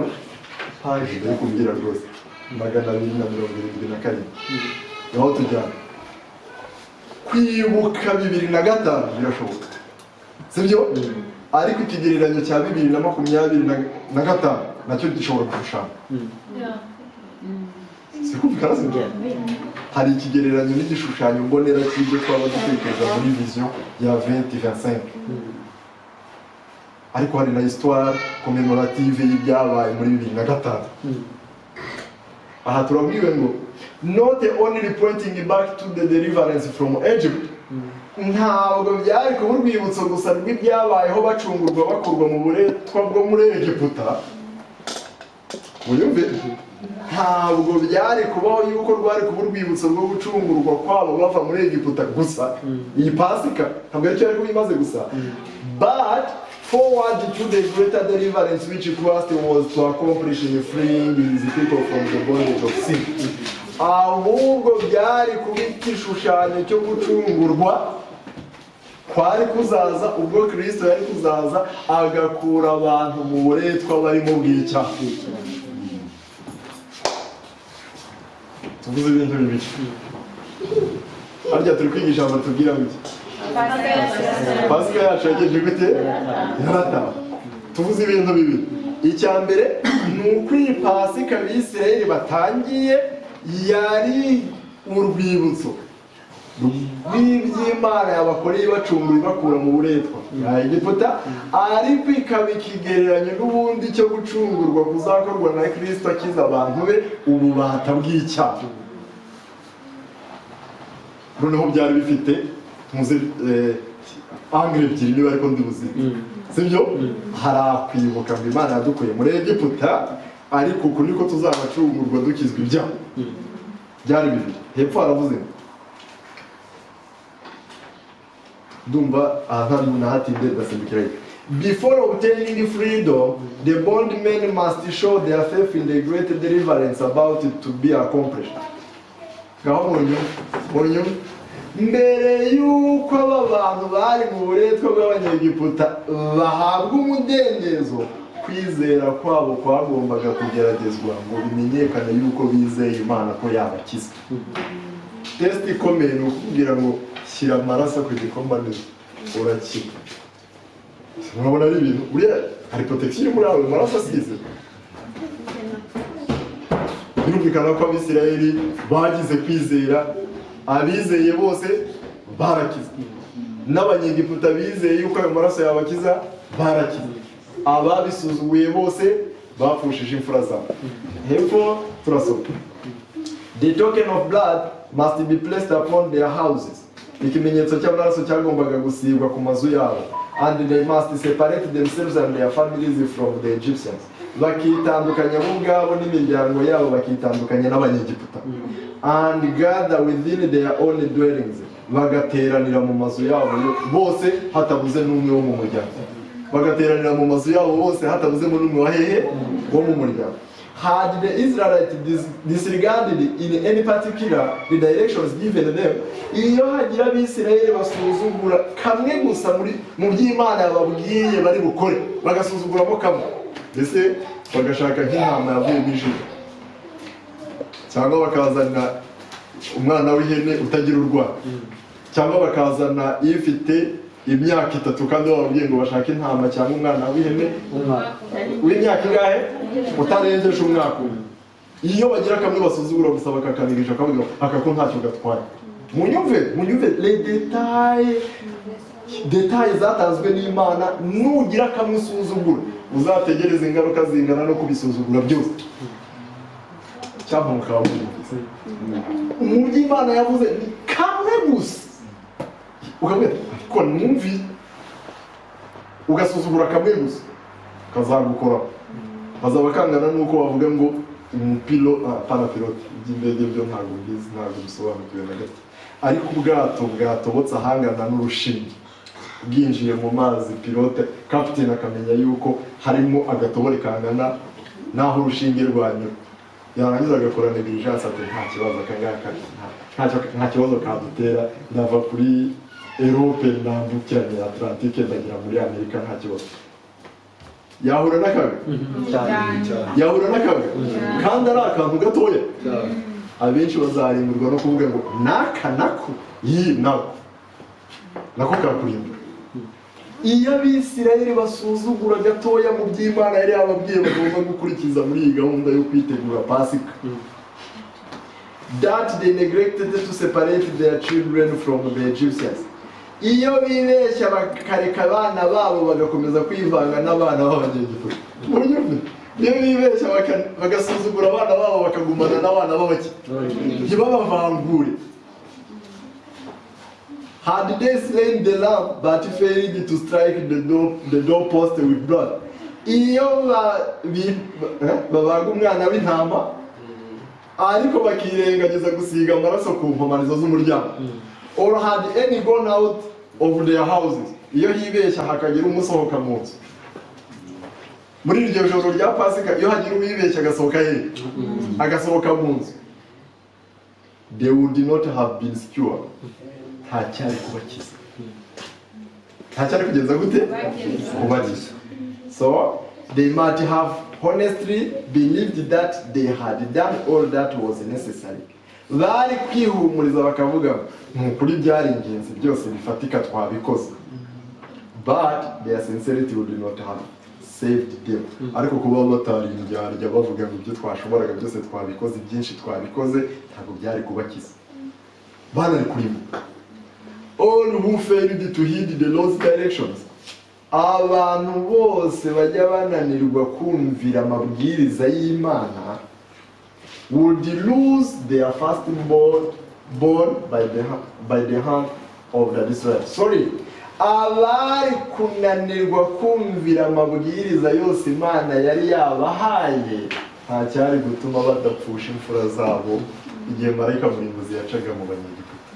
C: paje yo kumbwira rwose 277 naho tujyana kwibuka 2005 birashoboka sibyo ariko ikigereranyo cya 2025 nacyo gishobora gushushanya sikumvikana se hari ikigereranyo n'igishushanyo mbonera cy'ibyo twaba dutekereza muri vision ya 2025 ariko hari na histoire commémorative y'ibyabaye muri 2005 aha turabwiwe ngo not only pointing back to the deliverance from Egypt ntabwo byari kuba urwibutso gusa rw'ibyabayeho bacungurwa bakurwa mu buretwa bwo muri Egiputa muyumve ntabwo byari kubaho yuko rwari kuba urwibutso rwo gucungurwa kwabo bava muri Egiputa gusa iyi Pasika ntabwo ari cyo yari kuba imaze gusa but forward to the greater deliverance which Christ was to accomplish in freeing his people from the bondage of sin. Ahubwo byari kuba igishushanyo cyo gucungurwa kwari kuzaza ubwo Kristo yari kuzaza agakura abantu mu buretwa barimo bw'icyaha. Tuvuze ibintu bibiri. Harya turi kwigisha abatubwira ngo Pasika yacu yagejeje gute? Yarataha. Tuvuze ibintu bibiri. Icya mbere ni uko iyi Pasika Abisirayeli batangiye yari urwibutso rw'iby'Imana yabakoreye bacungura ibakura mu buretwa ya Egiputa, ariko ikaba ikigereranyo n'ubundi cyo gucungurwa kuzakorwa na Kristo akiza abantu be ububata bw'icyaha. noneho byari bifite muze angre ebyiri niba ariko ndibuze sibyo hari akwibuka ngo Imana yadukuye muri Egiputa ariko uku niko tuzabacungurwa dukizwa ibyaha byari bibiri hepfo haravuze ndumva ahantu nahatinde ndasimbukira before obtaining freedom the bondmen must show their faith in the great deliverance about it to be accomplished ngaho munyu mbere yuko aba bantu bari mu buretwa bw'abanyegiputa bahabwa umudendezo kwizera kwabo kwagombaga kugeragezwa ngo bimenyekane yuko bizeye Imana ko yabakiza test ikomeye ni ukubwira ngo shyira amaraso ku gikomba neza urakira urabona ari ibintu uriya hari protection iri muri aho amaraso asize birumvikana ko Abisirayeli bagize kwizera abizeye bose barakiza n'abanyegiputa bizeye yuko ayo maraso yabakiza barakiza ababisuzuguye bose bapfushije imfura zabo hepfo turasoma the token of blood must be placed upon their houses ikimenyetso cy'amaraso cyagombaga gusigwa ku mazu yabo and they must separate themselves and their families from the Egyptians bakitandukanya bo ubwabo n'imiryango yabo bakitandukanya n'abanyegiputa and gather within their own dwellings bagateranira mu mazu yabo bose hatabuze n'umwe wo mu muryango bagateranira mu mazu yabo bose hatabuze n'umwe wa hehe wo mu muryango had the Israelites disregarded in any particular the directions given them iyo hagira Abisirayeli basuzugura kamwe gusa mu by'Imana yababwiye bari bukore bagasuzuguramo kamwe mbese bagashaka nk'intama yavuye mu ijuru cyangwa bakazana umwana w'ihene utagira urwara cyangwa bakazana ifite imyaka 3 kandi bababwiye ngo bashake intama cyangwa umwana w'ihene w'imyaka ingahe utarengeje umwaka iyo bagira kamwe basuzugura gusa bakakanigisha akavuga akako ntacyo gatwaye munyumve les détails zatanzwe n'Imana nugira kamwe usuzugura uzategereza ingaruka zingana no kubisuzugura byose cyangwa mukaba mu by'Imana yavuze ni kamwe gusa ukabwira ko numvi ugasuzugura kamwe gusa kazagukora bazaba kangana nuko bavuga ngo umupilo parapilote y'indege byo ntabwo bizi ntabwo bisobanukiwe na gato ariko bwatobotse ahangana n'urushinge bwinjiye mu mazi pilote captain akamenya yuko harimo agatobore kangana naho urushinge rwanyura yarangiza agakora negligence ati nta kibazo kangaka nta kibazo kadutera ndava kuri Europe ndambukiranya Atlantique ndagira muri Amerika nta kibazo yahura n'akaga kandi ari akantu gatoya abenshi bazarimburwa no kuvuga ngo nako nako kakurimba iyo Abisirayeli basuzugura gatoya mu by'Imana yari yababwiye bagomba gukurikiza muri iyi gahunda yo kwitegura Pasika that they neglected to separate their children from the Egyptians iyo bibeshya bakareka abana babo bagakomeza kwivanga n'abana b'abanyegiputa iyo bibeshya bagasuzugura abana babo bakagumana n'abana b'abaki ntibabavangure had they slain the lamb but failed to strike the doorpost with blood iyo babaga umwana w'intama ariko bakirengagiza gusiga amaraso ku nkomanizo z'umuryango or had any gone out of their houses iyo hibeshya hakagira umusohoka mu nzu muri iryo joro rya Pasika iyo hagira uwibeshya agasohoka he agasohoka mu nzu they would not have been secure ntacyari kubakiza ntacyari kugeza gute kubakiza so they might have honestly believed that they had done all that was necessary bari kwihumuriza bakavuga nk'ukuri byari ingenzi byose bifatika twabikoze but their sincerity would not have saved them ariko kuba batarindyarya bavuga ngo ibyo twashoboraga byose twabikoze byinshi twabikoze ntabwo byari kubakiza banari kurimuka all who failed to heed the Lord's directions abantu bose bajya bananirwa kumvira amabwiriza y'Imana would lose their firstborn born by the hand of the Israel. Sorry. Abari kunanirwa kumvira amabwiriza yose Imana yari yabahaye nta cyari gutuma badapfusha imfura zabo igihe marayika murimbuzi yacaga mu banyegiputa.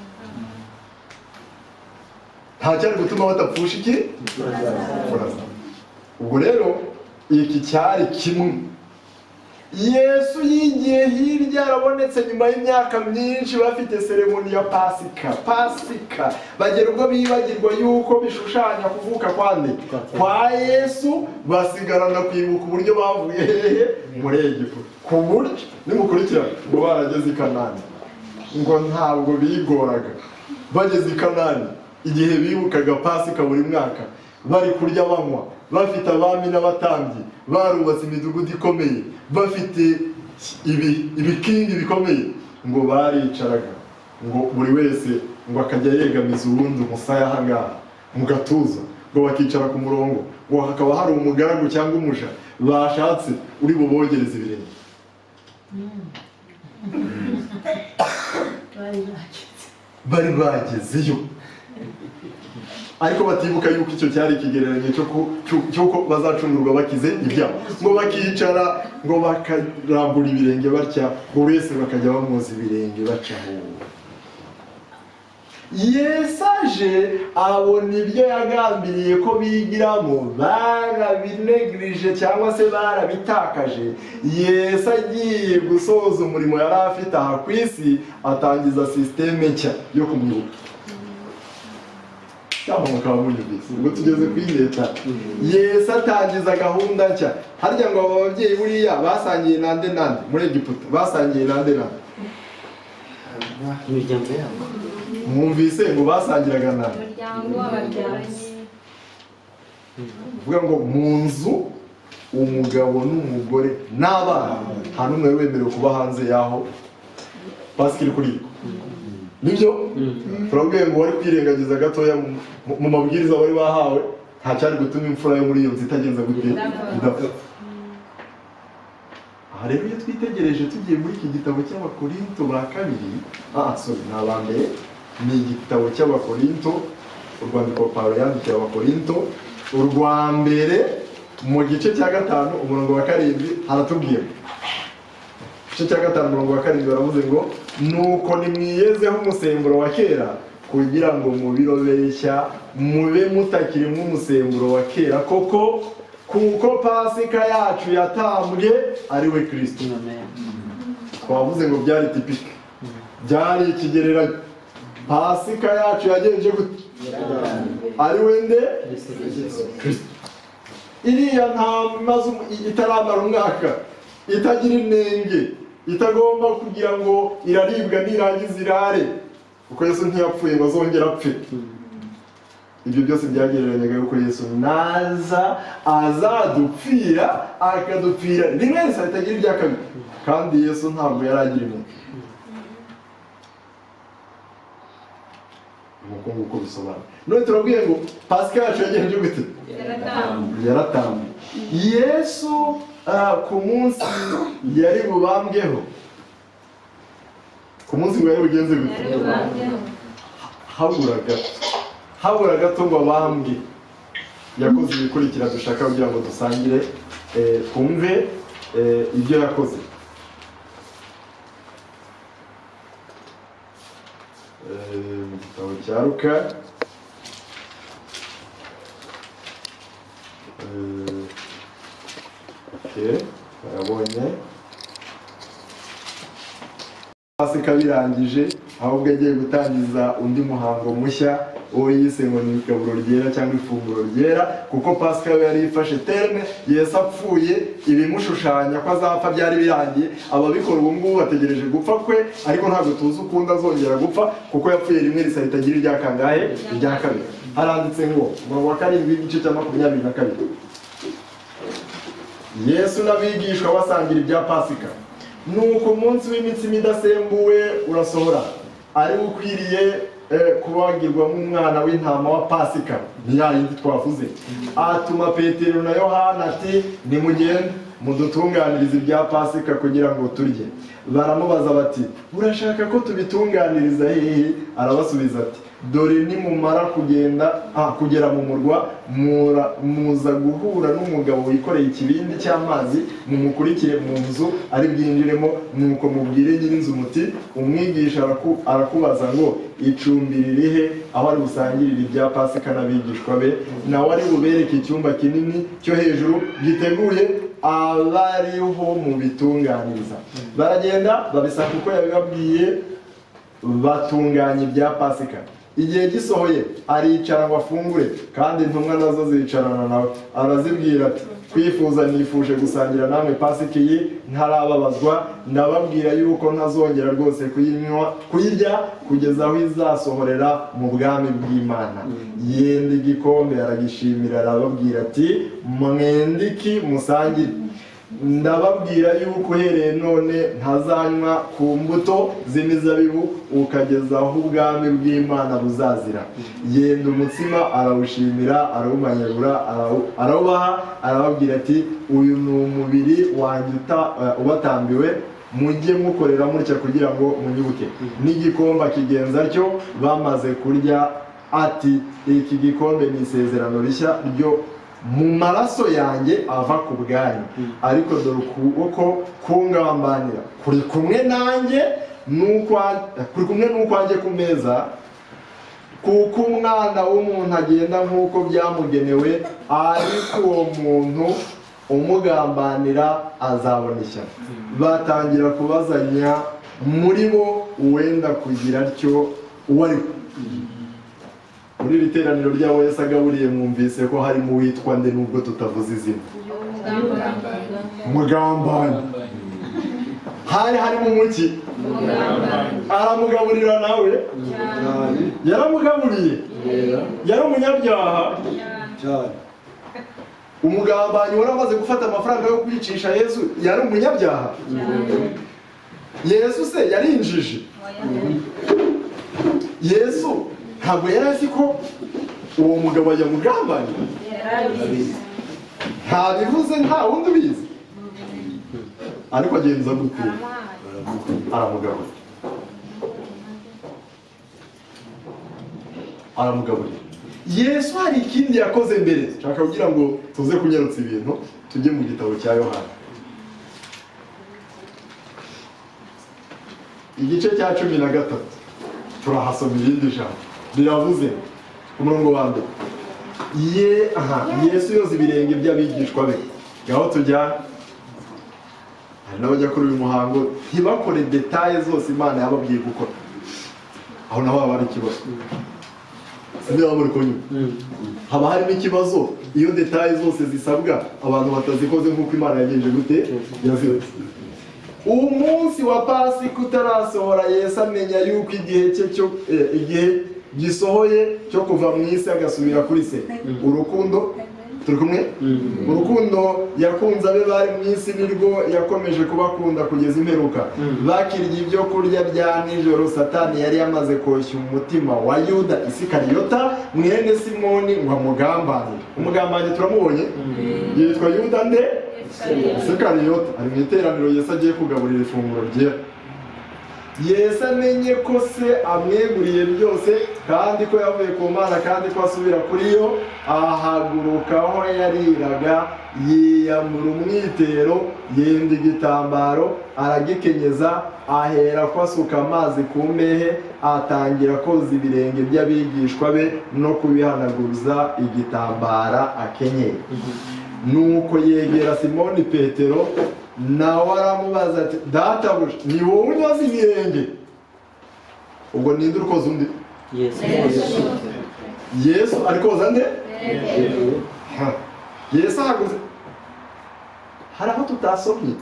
C: Nta cyari gutuma badapfusha iki? Imfura zabo. Ubwo rero iki cyari kimwe. Yesu yigiye hirya arabonetse nyuma y'imyaka myinshi bafite seremoni ya Pasika. Bagera ubwo bibagirwa yuko bishushanya kuvuka kwande kwa Yesu, basigarana kwibuka uburyo bavuye hehe muri Egiputa. Ku buryo nimukurikira ngo barageze i Kanani, ngo ntabwo bigoraga. Bageze i Kanani igihe bibukaga Pasika buri mwaka, bari kurya banywa, bafite abami n'abatambyi, barubatse imidugudu ikomeye, bafite ibikingi bikomeye, ngo baricaraga, ngo buri wese ngo akajya yegamiza urundi umusaya ahangaha mu gatuza, ngo bakicara ku murongo, ngo hakaba hari umugaragu cyangwa umuja bashatse uri bubogereza ibirenge. Bari bagezeyo ariko batibuka yuko icyo cyari ikigereranyo cy'uko bazacungurwa bakize ibyaha. Ngo bakicara, ngo bakarambura ibirenge batya, ngo wese bakajya bamuza ibirenge bacaho. Yesu aje abona ibyo yagambiriye ko bigiramo barabinegirije cyangwa se barabitakaje. Yesu agiye gusoza umurimo yari afite aha ku isi, atangiza sisiteme nshya yo kumwibuka. Cyangwa mukaba munyumvise ubwo tugeze kuri leta. Yesu atangiza gahunda nshya. Harya ngo aba babyeyi buriya basangiye nande muri Egiputa, basangiye nande
D: imiryango yabo.
C: Mwumvise ngo basangiraga nande?
F: Umuryango w'ababyaranyi.
C: Vuga ngo mu nzu umugabo n'umugore n'abana, nta n'umwe wemerewe kuba hanze yaho Pasika iri kuri. Nibyo? Turabwiye ngo wari kwirengagiza gatoya mu mabwiriza wari bahawe, nta cyari gutuma imfura yo muri iyo nzu itagenza gute idapfa. Aha rero iyo twitegereje tugiye muri iki gitabo cy'Abakorinto ba kabiri, n'abambere, ni igitabo cy'Abakorinto, urwandiko Pawulo yandikiye Abakorinto, urwa mbere mu gice cya 5 umurongo wa 7 haratubwiye. Igice cya 5 umurongo wa 7 baravuze ngo nuko nimwiyezeho umusemburo wa kera kugira ngo mubirobeshya mube mutakirimo umusemburo wa kera koko, kuko Pasika yacu yatambwe ari we Kristo. Twavuze ngo byari tipike, byari ikigereranyo. Pasika yacu yagenje gute? Ari we nde? Kristo. Iriya ntamaze itaramara umwaka, itagira inenge, itagomba kugira ngo iraribwa nirangiza irare, kuko Yesu ntiyapfuye ngo azongera apfe. Ibyo byose byagereranyaga yuko Yesu naza azadupfira, akadupfira rimwe gusa ritagira ibya kabiri, kandi Yesu ntabwo yari agira impuhwe. Uko bisobanura. None turabwiye ngo Pasika yacu yagenje gute? Yaratambwe. Yesu ku munsi yari bubambweho, ku munsi ngo yari bugenze gute? habura gato ngo abambwe. Yakoze ibikurikira dushaka kugira ngo dusangire twumve ibyo yakoze. Mu gitabo cya Luka yabonye Pasika birangije, ahubwo agiye gutangiza undi muhango mushya uwo yise ngo ni igaburo ryera cyangwa ifunguro ryera, kuko Pasika yari ifashe terme. Yesu apfuye ibimushushanya ko azapfa byari birangiye. Ababikora ubu ngubu bategereje gupfa kwe, ariko ntabwo tuzi ukundi azongera gupfa, kuko yapfuye rimwe risa ritagira irya kangahe, irya kabiri. Haranditse ngo umurongo wa 7 igice cya 22, Yesu n'abigishwa basangira ibya Pasika. Nuko umunsi w'imitsima idasembuwe urasohora, ari ukwiriye kubagirwamo umwana w'intama wa Pasika, ni ya yindi twavuze. Atuma Petero na Yohana ati nimugende mudutunganirize ibya Pasika kugira ngo turye. Baramubaza bati urashaka ko tubitunganiriza hehe? Arabasubiza ati dore nimumara kugera mu murwa muza guhura n'umugabo wikoreye ikibindi cy'amazi, mumukurikire mu nzu ari bwinjiremo, nuko mubwire nyir'inzu muti umwigisha arakubaza ngo icumbi ririhe, aho ari busangirire ibya Pasika n'abigishwa be, nawe ari bubereke icyumba kinini cyo hejuru giteguye abariho mu bitunganiriza. Baragenda babisaka uko yabibabwiye, batunganya ibya Pasika. Igihe gisohoye aricara ngo afungure, kandi intumwa nazo zicarana nawe. Arazibwira ati kwifuza nifuje gusangira namwe Pasika iyi ntarababazwa, ndababwira yuko ntazongera rwose kuyirya kugeza aho izasohorera mu bwami bw'Imana. Yenda igikombe aragishimira, arababwira ati mwendiki musangire, ndababwira yuko uhereye none ntazanywa ku mbuto z'imizabibu ukageza aho ubwami bw'Imana buzazira. Yenda umutsima arawushimira, arawumanyagura, arawubaha, arababwira ati uyu ni umubiri wanjye ubatambiwe, mujye mukorera mutya kugira ngo munyibuke. N'igikombe akigenza atyo. Bamaze kurya ati iki gikombe ni isezerano rishya ryo mu maraso yanjye ava ku bwanyu, ariko dore ukuboko kungambanira kuri kumwe nanjye n'ukwanjye ku meza, kuko umwana w'umuntu agenda nk'uko byamugenewe, ariko uwo muntu umugambanira azabona ishyano. Batangira kubazanya muri bo uwenda kugira atyo uwo ari we. Muri iri teraniro ry'abo Yesu agaburiye mwumvise ko harimo uwitwa nde nubwo tutavuze izina? Umugambanyi. Hari harimo umuki? Aramugaburira nawe? Yaramugaburiye? Yari umunyabyaha? Umugambanyi wari amaze gufata amafaranga yo kwicisha Yesu yari umunyabyaha? Yesu se yari injiji? Yesu ntabwo yari azi ko uwo mugabo yamugambanye? Ntabivuze, nta wundi ubizi. Ariko agenza gute? Aramugaburira. Yesu hari ikindi yakoze mbere, nshaka kugira ngo tuze kunyarutsa ibintu tujye mu gitabo cya Yohana. Igice cya 13 turahasoma irindi jambo riravuze ku murongo wa mbere. Yesu yoza ibirenge by'abigishwa be. Ngaho tujya hari n'abajya kuri uyu muhango ntibakore detaye zose Imana yababwiye gukora. Aho naho haba hari ikibazo. Sindiba muri konyuma. Haba harimo ikibazo iyo detaye zose zisabwa abantu batazikoze nk'uko Imana yagenje gute yazize. Umunsi wa Pasika utarasohora, Yesu amenya yuko igihe gisohoye cyo kuva mu isi agasubira kuri se. Urukundo turi kumwe? Urukundo yakunze abe bari mu isi nirwo yakomeje kubakunda kugeza imperuka. Bakirya ibyo kurya bya nijoro, Satani yari yamaze koshya umutima wa Yuda Isikariyota mwene Simoni ngo amugambanire. Umugambanyi turamubonye? Yitwa Yuda nde? Isikariyota. Ari mu iteraniro Yesu agiye kugaburira ifunguro ryera. Yesu amenye ko se amweguriye byose, kandi ko yavuye ku Mana, kandi ko asubira kuri yo, ahaguruka aho yariraga, yiyambura umwitero, yenda igitambaro, aragikenyeza, ahera ko asuka amazi ku mbehe, atangira koza ibirenge by'abigishwa be no kubihanaguza igitambara akenyeye. Nuko yegera Simoni Petero, nawe aramubaza ati databuja ni wowe unyoza ibirenge? Ubwo ninde uri koza undi? Yesu ari koza nde? Yesu ahagaze. Hari aho tutasomye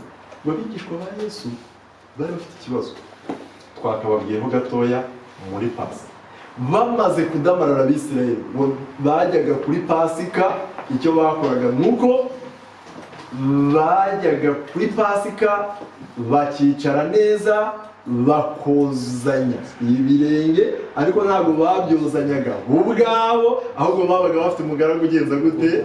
C: ngo abigishwa ba Yesu bari bafite ikibazo twakababwiyeho gatoya muri Pasika. Bamaze kudamarara Abisirayeli bajyaga kuri Pasika, icyo bakoraga nuko bajyaga kuri Pasika bakicara neza bakozanya ibirenge, ariko ntabwo babyozanyaga ubwabo, ahubwo babaga bafite umugaragu ugenza gute?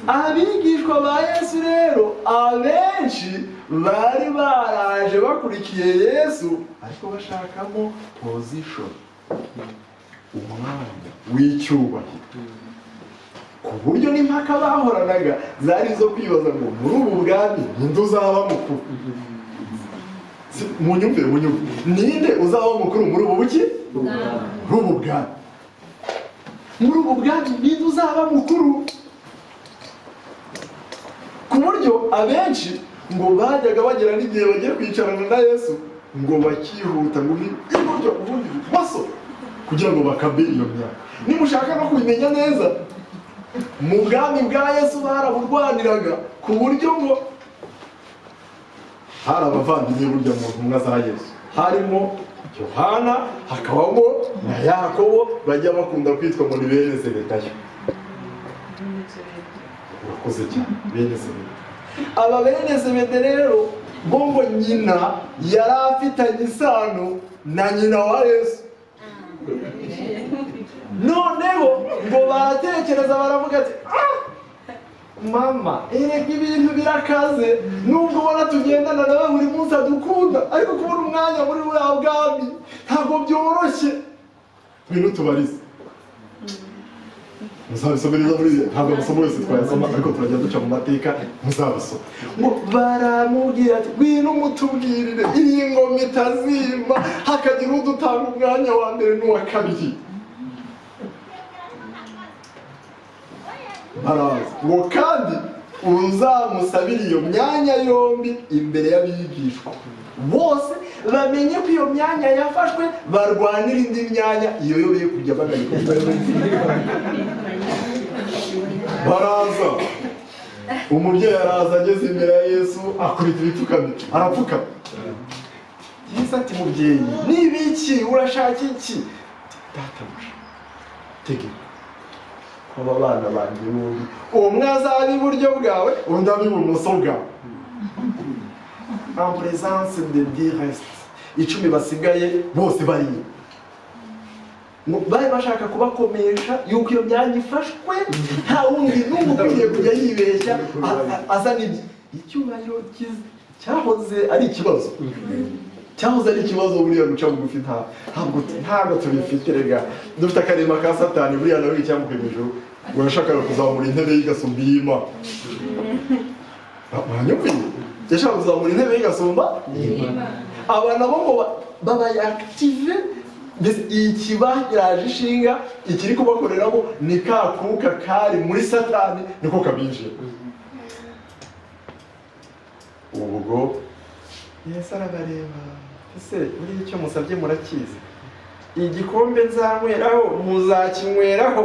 C: Abigishwa ba Yesu rero abenshi bari baraje bakurikiye Yesu ariko bashakamo position, umwanya w'icyubahiro, ku buryo n'impaka bahoranaga zari zo kwibaza ngo muri ubu bwami ninde uzaba mukuru. Munyumvire ninde uzaba mukuru muri ubu buki, muri ubu bwami, muri ubu bwami ninde uzaba mukuru. Ku buryo abenshi ngo bajyaga bagera n'igihe bagiye kwicarana na Yesu ngo bakihuta ngo iburyo ubundi ibumoso kugira ngo bakabe iyo myaka. Nimushaka no kubimenya neza, mu bwami bwa Yesu baraburwaniraga ku buryo ngo hari abavandimwe burya mu ntumwa za Yesu, harimo Yohana, hakabamo na Yakobo, bajya bakunda kwitwa ngo ni bene Zebedayo. Urakoze cyane, bene Zebedayo. Aba bene Zebedayo rero bo ngo nyina yari afitanye isano na nyina wa Yesu. Noneho ngo baratekereza baravuga ati mama, erega ibintu birakaze, nubwo ubona tugendana nawe buri munsi adukunda, ariko kubona umwanya muri buriya bwami ntabwo byoroshye. Ngwino tubarize, muzabisomereza muri ntabwo amasomo yose twayasoma, ariko turajya duca mu mateka muzabisoma. Ngo baramubwira ati ngwino mutubwirire iyi ngoma itazima hakagira udutanga umwanya wa mbere n'uwa kabiri. Baraza ngo kandi uzamusabira iyo myanya yombi imbere y'abigishwa bose bamenye ko iyo myanya yafashwe, barwanira indi myanya iyo yo biye kujya bagayikunda. Baraza, umubyeyi araza ageze imbere ya Yesu akubita ibipfukamiro arapfukama. Yesu ati mubyeyi, nibiki urashaka iki? Databuja, tegeka aba bana banjye n'undi umwe azaba iburyo bwawe undi abe ibumoso bwawe. En présence de Dieu reste 10 basigaye bose bariyo. Bari bashaka kubakomesha yuko iyo myanya ifashwe, nta wundi n'umwe ukwiriye kujya yibeshya azana icyubahiro cyahoze ari ikibazo. Cyahoze ari ikibazo buriya guca bugufi ntabwo tubifite. Rega dufite akarima ka Satani buriya nawe icyamuke hejuru, urashaka kuzamura intebe y'igasumba iy'Imana. Mwanyumviye, yashaka kuzamura intebe y'igasumba iy'Imana. Aba nabo ngo babaye active, mbese ikibahiraje ishinga ikiri kubakoreramo ni ka kuka kari muri Satani niko kabinjiye. Ubwo Yesu arabareba, ese buriya icyo musabye murakizi, igikombe nzanyweraho muzakinyweraho,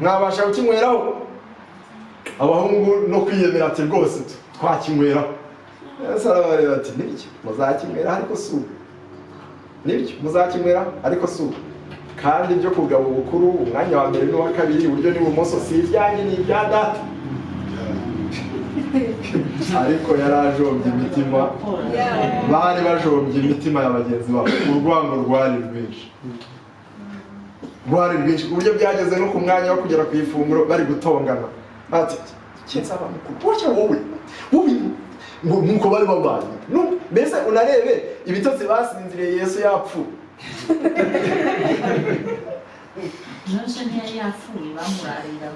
C: mwabasha kukinyweraho? Abahungu no kwiyemera ati rwose twakinyweraho. Yesu arabareba ati nibyo muzakinyweraho ariko si ubu, nibyo muzakinyweraho ariko si ubu. Kandi ibyo kugaba ubukuru umwanya wa mbere n'uwa kabiri iburyo n'ibumoso si ibyanjye ni ibya Data. Ariko yarajombye imitima, bari bajombye imitima ya bagenzi babo, urwango rwari rwinshi ku buryo byageze no ku mwanya wo kugera ku ifunguro bari gutongana. Ati kinsaba mukuru wacha wowe nkuko bari babanye. Mbese unarebe ibitotsi basinziriye Yesu yapfuye.
F: Nonse ntiyari yapfuye bamurarira.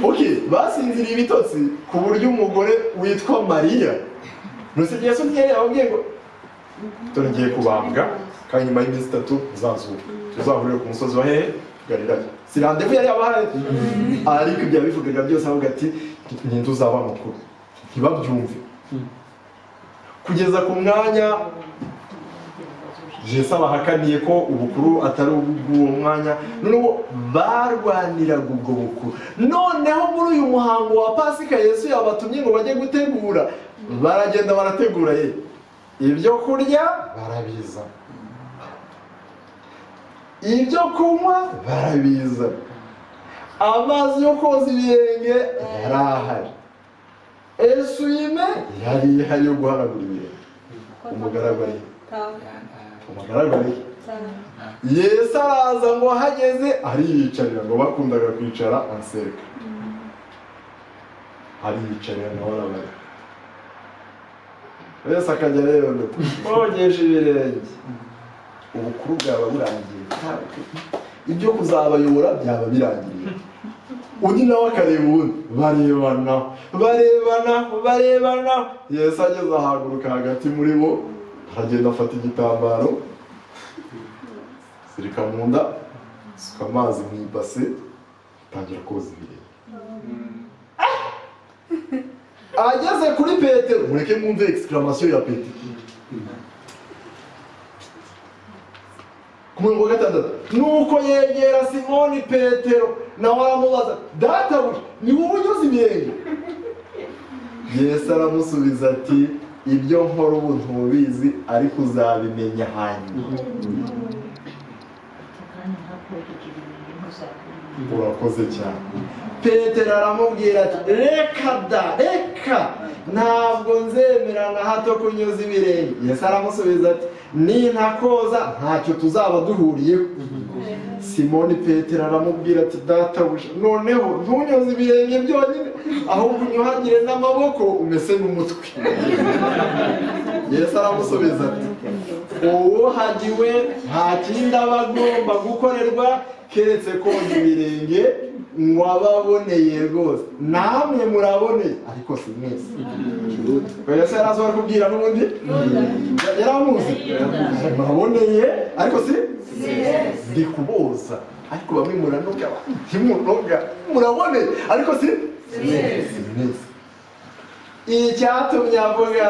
C: Okay, basinziriye ibitotsi ku buryo umugore witwa Mariya, nose Yesu ntiyari ababwiye ngo dore ngiye kubambwa kandi nyuma y'iminsi 3 uzazuka, tuzahurira ku musozi wa hehe Galilaya. Si rendez-vous yari abahaye, ariko ibyo bivugaga byose avuga ati ninde uzaba mukuru. Ntibabyumve kugeza ku mwanya Yesu abahakaniye ko ubukuru atari ubw'uwo mwanya, noneho barwaniraga ubwo bukuru. Noneho muri uyu muhango wa Pasika Yesu yabatumye ngo bajye gutegura, baragenda barategura ibyo kurya barabiza, ibyo kunywa barabiza, amazi yo koza ibirenge yari ahari, esuwime yari ihari yo guhanagura ibirenge. Umugaragu ari Yesu araza ngo ahageze ariyicarira, ngo bakundaga kwicara anseka. ariyicarira nawe arabara wese akajya areba bogesha ibirenge ubukuru bwaba burangiye ibyo kuzabayobora byaba birangiye undi nawe akareba ubundi barebana Yesu ageze ahaguruka hagati muri bo aragenda afata igitambaro sirika mu nda suka amazi mu ibase atangira koza ibirenge ageze kuri Petero mureke mwumve exclamation ya Petero ku murongo wa 6 nuko yegera Simoni Petero nawe aramubaza databuja ni wowe unyoza ibirenge Yesu aramusubiza ati ibyo nkora ubu ntubizi ariko uzabimenya hanyuma urakoze cyane Petero aramubwira ati reka ntabwo nzemera na hato kunyoza ibirenge Yesu aramusubiza ati nintakoza ntacyo tuzaba duhuriyeho Simoni Petero aramubwira ati databuja noneho ntunyoze ibirenge byonyine ahubwo unyuhagire n'amaboko umese n'umutwe Yesu aramusubiza ati uwuhagiwe nta kindi aba agomba gukorerwa keretse koza ibirenge mwababoneye rwose namwe muraboneye ariko si mwese Yesu yarasohora kubwira n'ubundi yaramuzi muraboneye ariko si ndi kuboza ariko bamwe muranoga ntimunoga muraboneye ariko si mwese icyatumye avuga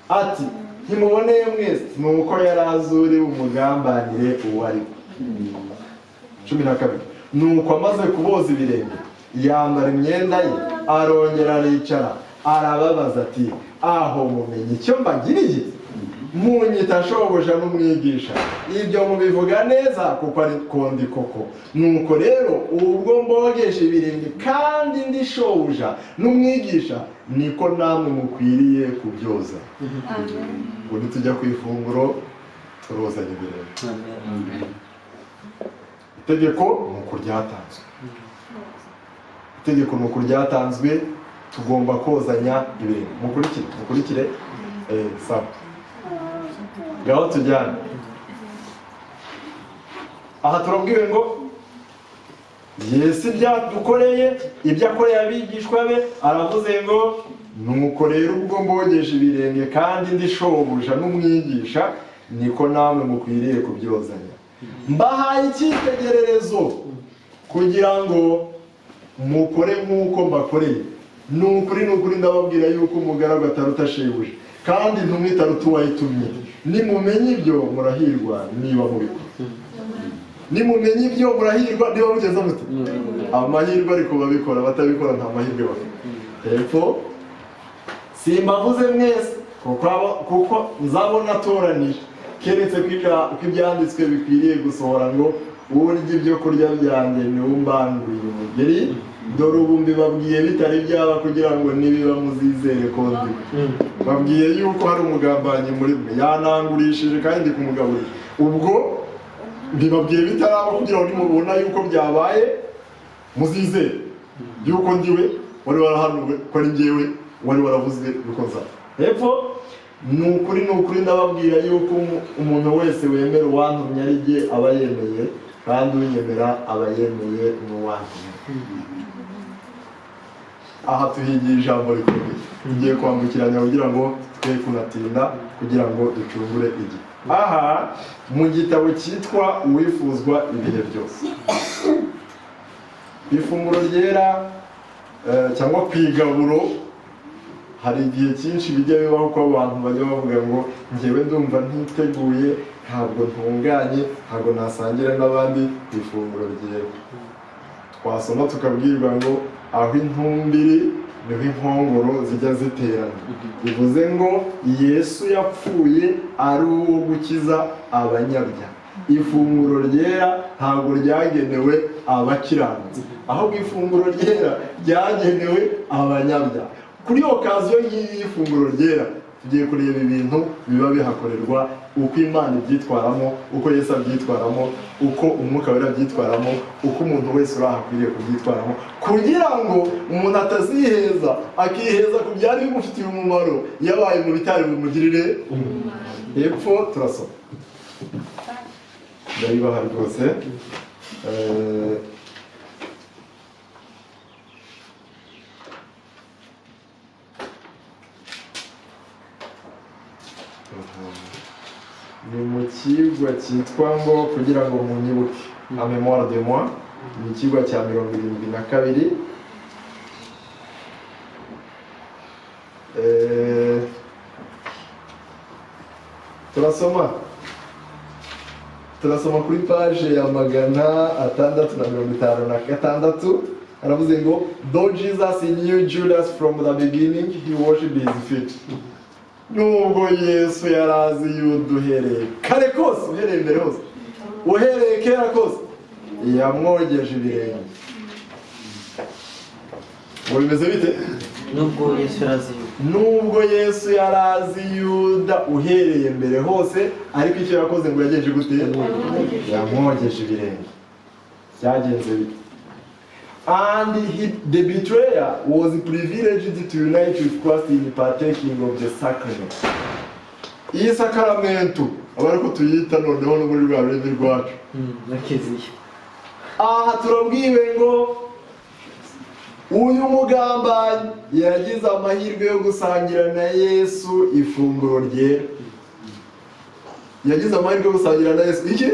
C: ati ntimuboneye mwese nuko yarazuri umugambanire uwo ari we 12 nuko amaze kuboza ibirenge yambara imyenda ye arongera aricara arababaza ati aho mumenye icyo mbagiriye munyita shobuja n'umwigisha ibyo mubivuga neza kuko ari kondi koko nuko rero ubwo mbogesha ibirenge kandi ndi shobuja n'umwigisha niko namwe mukwiriye kubyoza ngo nitujya ku ifunguro turozanye ibirenge itegeko nuko ryatanzwe itegeko nuko ryatanzwe tugomba kozanya ibintu mukurikire sawa gaho tujyana aha turabwiwe ngo Yesu ibyadukoreye ibyo akoreye abigishwa be aravuze ngo nuko rero ubwo mbogesha ibirenge kandi ndi shobuja n'umwigisha niko namwe mukwiriye kubyozanya mbahaye icyitegererezo kugira ngo mukore nk'uko mbakoreye nukuri ndababwira yuko umugaragu ataruta shebuja kandi ntumwitaruta uwayitumye nimumenye ibyo murahirwa niba mubikora nimumenye ibyo murahirwa niba mugeze mute amahirwe ariko babikora batabikora nta mahirwe bafite hepfo simbavuze mwese kuko nzabona atoranije keretse ko ibyanditswe bikwiriye gusohora ngo urya ibyo kurya byanjye niwumbanguriye umugeri dore ubu mbibabwiye bitari byaba kugira ngo nibiba muzizere ko ndi babwiye yuko hari umugambanyi muri mwe yanangurishije kandi kumugaburira ubwo mbibabwiye bitaraba kugira ngo nimubona yuko byabaye muzizere yuko ndiwe wari warahanuwe ko ari njyewe wari waravuzwe yuko nzaba hepfo nukuri ndababwira yuko umuntu wese wemera uwantumye ari jye aba yemeye kandi unyemera aba yemeye n'uwantumye aha tuhigiye ijambo rikomeye tugiye kwambukiranya kugira ngo twe kunatinda kugira ngo ducungure igihe aha mu gitabo cyitwa uwifuzwa ibihe byose ifunguro ryera cyangwa kwigaburo hari igihe cyinshi bijya bibaho ko abantu bajya bavuga ngo njyewe ndumva ntiteguye ntabwo ntunganye ntabwo nasangira n'abandi ku ifunguro ryera twasoma tukabwirwa ngo aho intumbiri niho inkongoro zijya ziterana bivuze ngo Yesu yapfuye ari uwo gukiza abanyabyaha ifunguro ryera ntabwo ryagenewe abakiranutsi ahubwo ifunguro ryera ryagenewe abanyabyaha kuri okaziyo y'iyi funguro ryera tugiye kureba ibintu biba bihakorerwa, uko Imana ibyitwaramo, uko Yesu abyitwaramo, uko umwuka wera abyitwaramo, uko umuntu wese uri aha akwiriye kubyitwaramo, kugira ngo umuntu ataziheza akiheza ku byari bimufitiye umumaro yabaye mu bitari bimugirire umumaro. Hepfo turasoma ndabibaha rwose. Ni mu kigwa cyitwa ngo kugira ngo munyibuke, a mémoire de moi, ni ikigwa cya 72. turasoma kuri page ya 656. aravuze ngo though Jesus knew Judas from the beginning, he worshipped his feet. Nubwo Yesu yarazi Yuda uhereye kare kose, uhereye mbere hose, uhereye kera kose, yamwogeje ibirenge. Ngo bimeze bite?
D: Nubwo Yesu yarazi Yuda.
C: Nubwo Yesu yarazi Yuda uhereye mbere hose, ariko icyo yakoze ngo yagenje gute? Yamwogeje ibirenge. Byagenze bite? And the betrayer was privileged to unite with Christ in partaking of the sacrament. Iyi sakramento abari ko tuyita noneho no muri rwa rurimi rwacu.
D: Nakiziye.
C: Aha turabwiwe ngo uyu mugambanyi yagize amahirwe yo gusangira na Yesu ifunguro ryera. Yagize amahirwe yo gusangira na Yesu iki?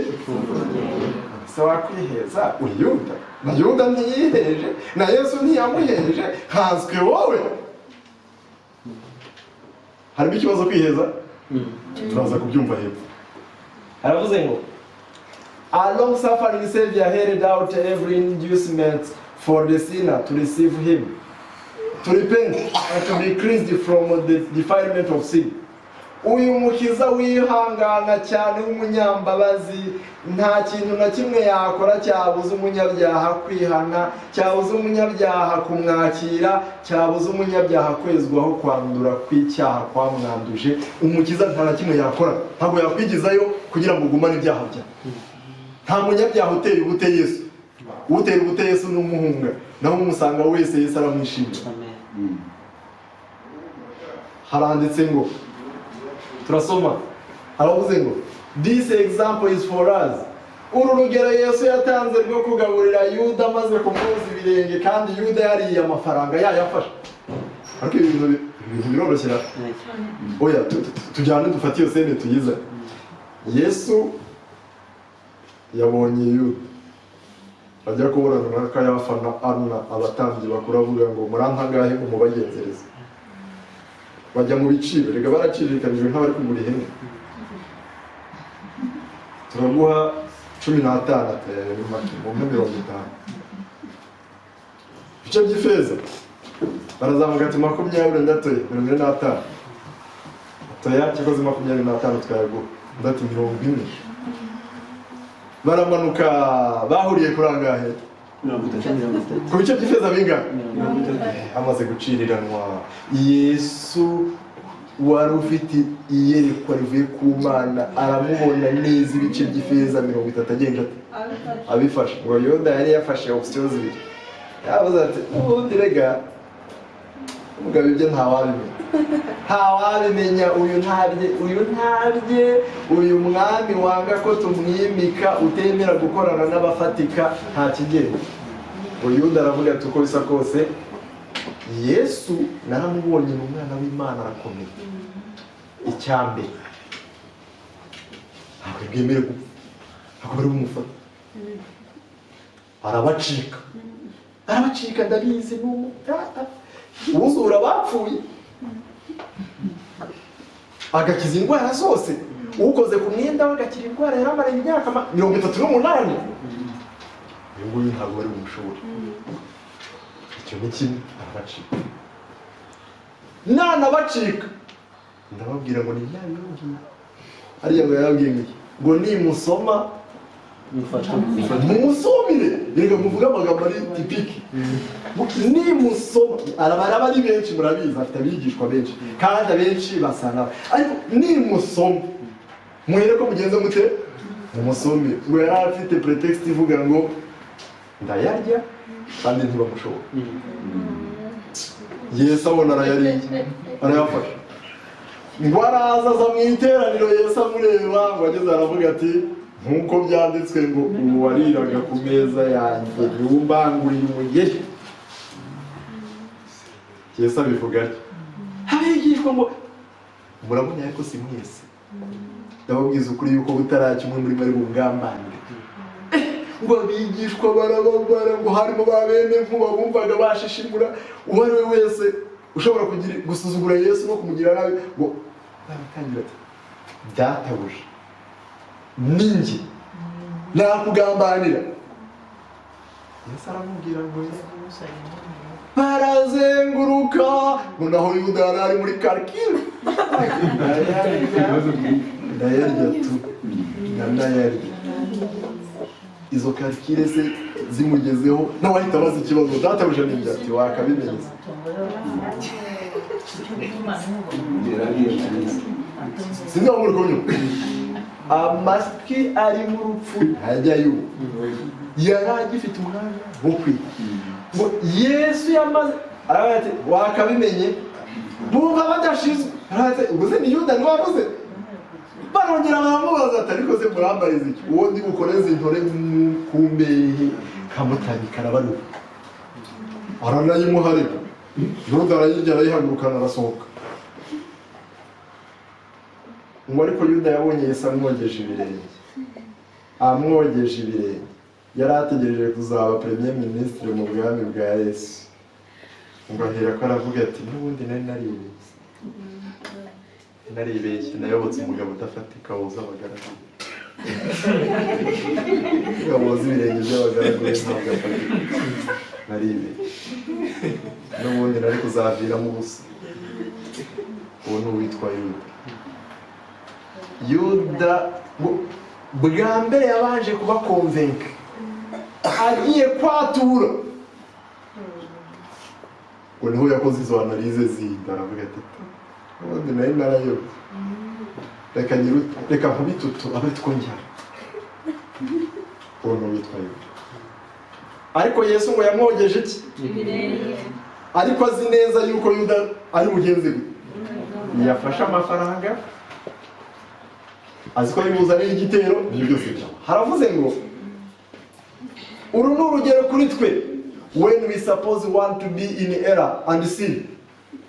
C: Sawa kwiheza uyuda. Na Yuda ntiyiheje, na Yesu ntiyamuheje, hanswe wowe. Harimo ikibazo kwiheza? Turaza kubyumva hepfo. Aravuze ngo a long suffering Savior held out every inducement for the sinner to receive him, to repent and to be cleansed from the defilement of sin. Uyu mukiza wihangana cyane w'umunyambabazi, nta kintu na kimwe yakora cyabuza umunyabyaha kwihana, cyabuza umunyabyaha kumwakira, cyabuza umunyabyaha kwezwaho kwandura kw'icyaha kwamwanduje. Umukiza nta na kimwe yakora, ntabwo yakwigizayo kugira ngo ugumane ibyaha byawe. Nta munyabyaha utera ubute Yesu. Utera ubute Yesu n'umuhunga, naho umusanga wese Yesu aramwishimira. Haranditse ngo turasoma, aravuze ngo this example is for us. Uru rugero Yesu yatanze rwo kugaburira Yuda maze kumuza ibirenge, kandi Yuda yariye amafaranga yayafashe. Ariko ibintu biroroshye. Oya tujyane dufate iyo sene tuyiza. Yesu yabonye Yuda ajya kuburana na Kayafana Anna, abatambyi bakuru, avuga ngo murantangahe mu bagenzereza. Bajya mu biciro, rega baracirikanijwe nk'abari kugura ihene. Turaguha 15 mu 50. Bice by'ifeza barazamuka ati 20 ndatoye 45. Toya cyakoze 25 twayaguha ndati 40. Baramanuka bahuriye kurangahe
D: 30.
C: ku bice by'ifeza bingana amaze guciriranwa. Yesu wari ufite iyerekwa rivuye ku Mana, aramubona neza ibice by'ifeza 30 agenda abifashe. Ngo Yuda yari yafashe options zibiri, yavuze ati ubundi rega umugabo ibyo ntawabimenya, uyu mwami wanga ko tumwimika, utemera gukorana n'abafatika, nta kigenda. Ngo Yuda aravuga ati uko bisa kose Yesu naramubonye mu mwana w'Imana arakomeye. Icyambere ntabwo bwemere gupfa, ntabwo bari bumufata. Arabacika ndabizi n'umutata uzura bapfuye, agakiza indwara zose. Ukoze ku mwenda we agakira indwara yaramara imyaka 38. Nguyu ntabwo bari bumushobora. Icyo ni kimwe. Arabacika. Bacika ndababwira ngo ni nabi yongeye. Ariya ngo yarabwiye ngo nimusoma mumusomere reka muvuge amagambo ari tipiki nimusoma araba ari benshi murabizi afite abigishwa benshi kandi abenshi basanga ariko nimusoma muhere ko mugenze mute mumusomere ngo yari afite pretext ivuga ngo ndayarya kandi ntibamushobora Yesu abona arayariye arayafashe ngo araza aza mu iteraniro Yesu amureba ngo ageze aravuga ati nk'uko byanditswe ngo ubu wariraga ku meza yanjye niwumbanguriye umugeri Yesu abivuga atyo abigishwa ngo murabona ariko si mwese ndababwiza ukuri yuko butaracyo umwe muri bari bungambanire ngo abigishwa barababara ngo harimo ba bene nkuba bumvaga bashishimura uwo ari we wese ushobora gusuzugura Yesu no kumugira nabi ngo baratangira ati databuja ninjye nakugambanira Yesu aramubwira ngo barazenguruka ngo naho Yuda yari ari muri karikire ndayarya tu ndayarya izo karikire se zimugezeho nawe ahita abaza ikibazo databuja ninjye ati wakabimenye sinzi aho muri kunyuma amatwi ari mu rupfu ntajyayo yari agifite umwanya wo kwiga ngo Yesu yamaze aravuga ati wakabimenye bumva badashizwe aravuga ati ubwo se ni Yuda ntiwavuze barongera baramubaza ati ariko se murambariza iki uwo ndi bukoreze intore ku mbehe kamutani karabaruka aranayimuharika Yuda arayirya arayihagurukana arasohoka ngo ariko Yuda yabonye Yesu amwogeje ibirenge yari ategereje kuzaba premier ministre mu bwami bwa Yesu ngo ahera ko aravuga ati n'ubundi naribeshye nayobotse umugabo udafatika woza abagaragu woza ibirenge by'abagaragu ntabwo afatika naribeshye n'ubundi nari kuzaviramo ubusa uwo ni uwitwa Yuda bwa mbere yabanje kuba convaincre agiye kwatura ngo niho yakoze izo analize zindi aravuga ati ubundi nari narayobye reka nkubitutu abe twongera uwo ni uwitwa Yuda ariko Yesu ngo yamwogeje iki ariko azi neza yuko Yuda ari mugenzi we yafashe amafaranga azi ko yimuzanira igitero ibyo byose haravuze ngo uru ni urugero kuri twe when we suppose want to be in error and sin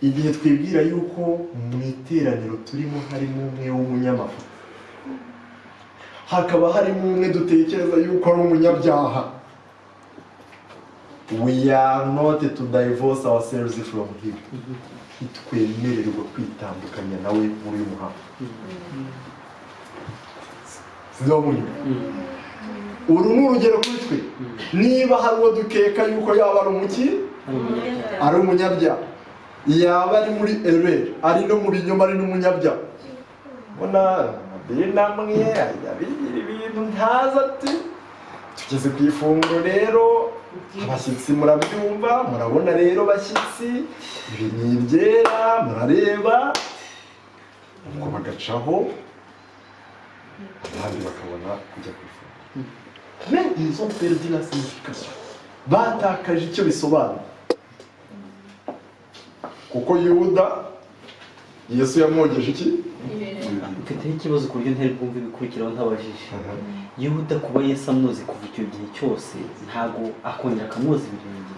C: igihe twibwira yuko mu iteraniro turimo harimo umwe w'umunyamafuta hakaba harimo umwe dutekereza yuko ari umunyabyaha we are not to divorce ourselves from him twemererwa kwitandukanya nawe muri uyu muhanda uru ni urugero kuri twe niba hari uwo dukeka yuko yaba ari umuki ari umunyabyaha yaba ari muri ereri ari no mu binyoma ari n'umunyabyaha mbona namwe yabigira ibintu ntazi ati tugeze ku ifunguro rero abashyitsi murabyumva murabona rero bashyitsi ibi ni ibyera murareba ngo bagacaho abandi bakabona kujya ku ifunguro mais ils ont perdu la signification batakaje icyo bisobanura kuko Yuda Yesu yamwogeje iki
D: mfiteho ikibazo ku buryo ntari bwumve ibikurikiraho ntabajije Yuda kuba Yesu amuzi kuva icyo gihe cyose ntabwo akongera akamwoza ibirenge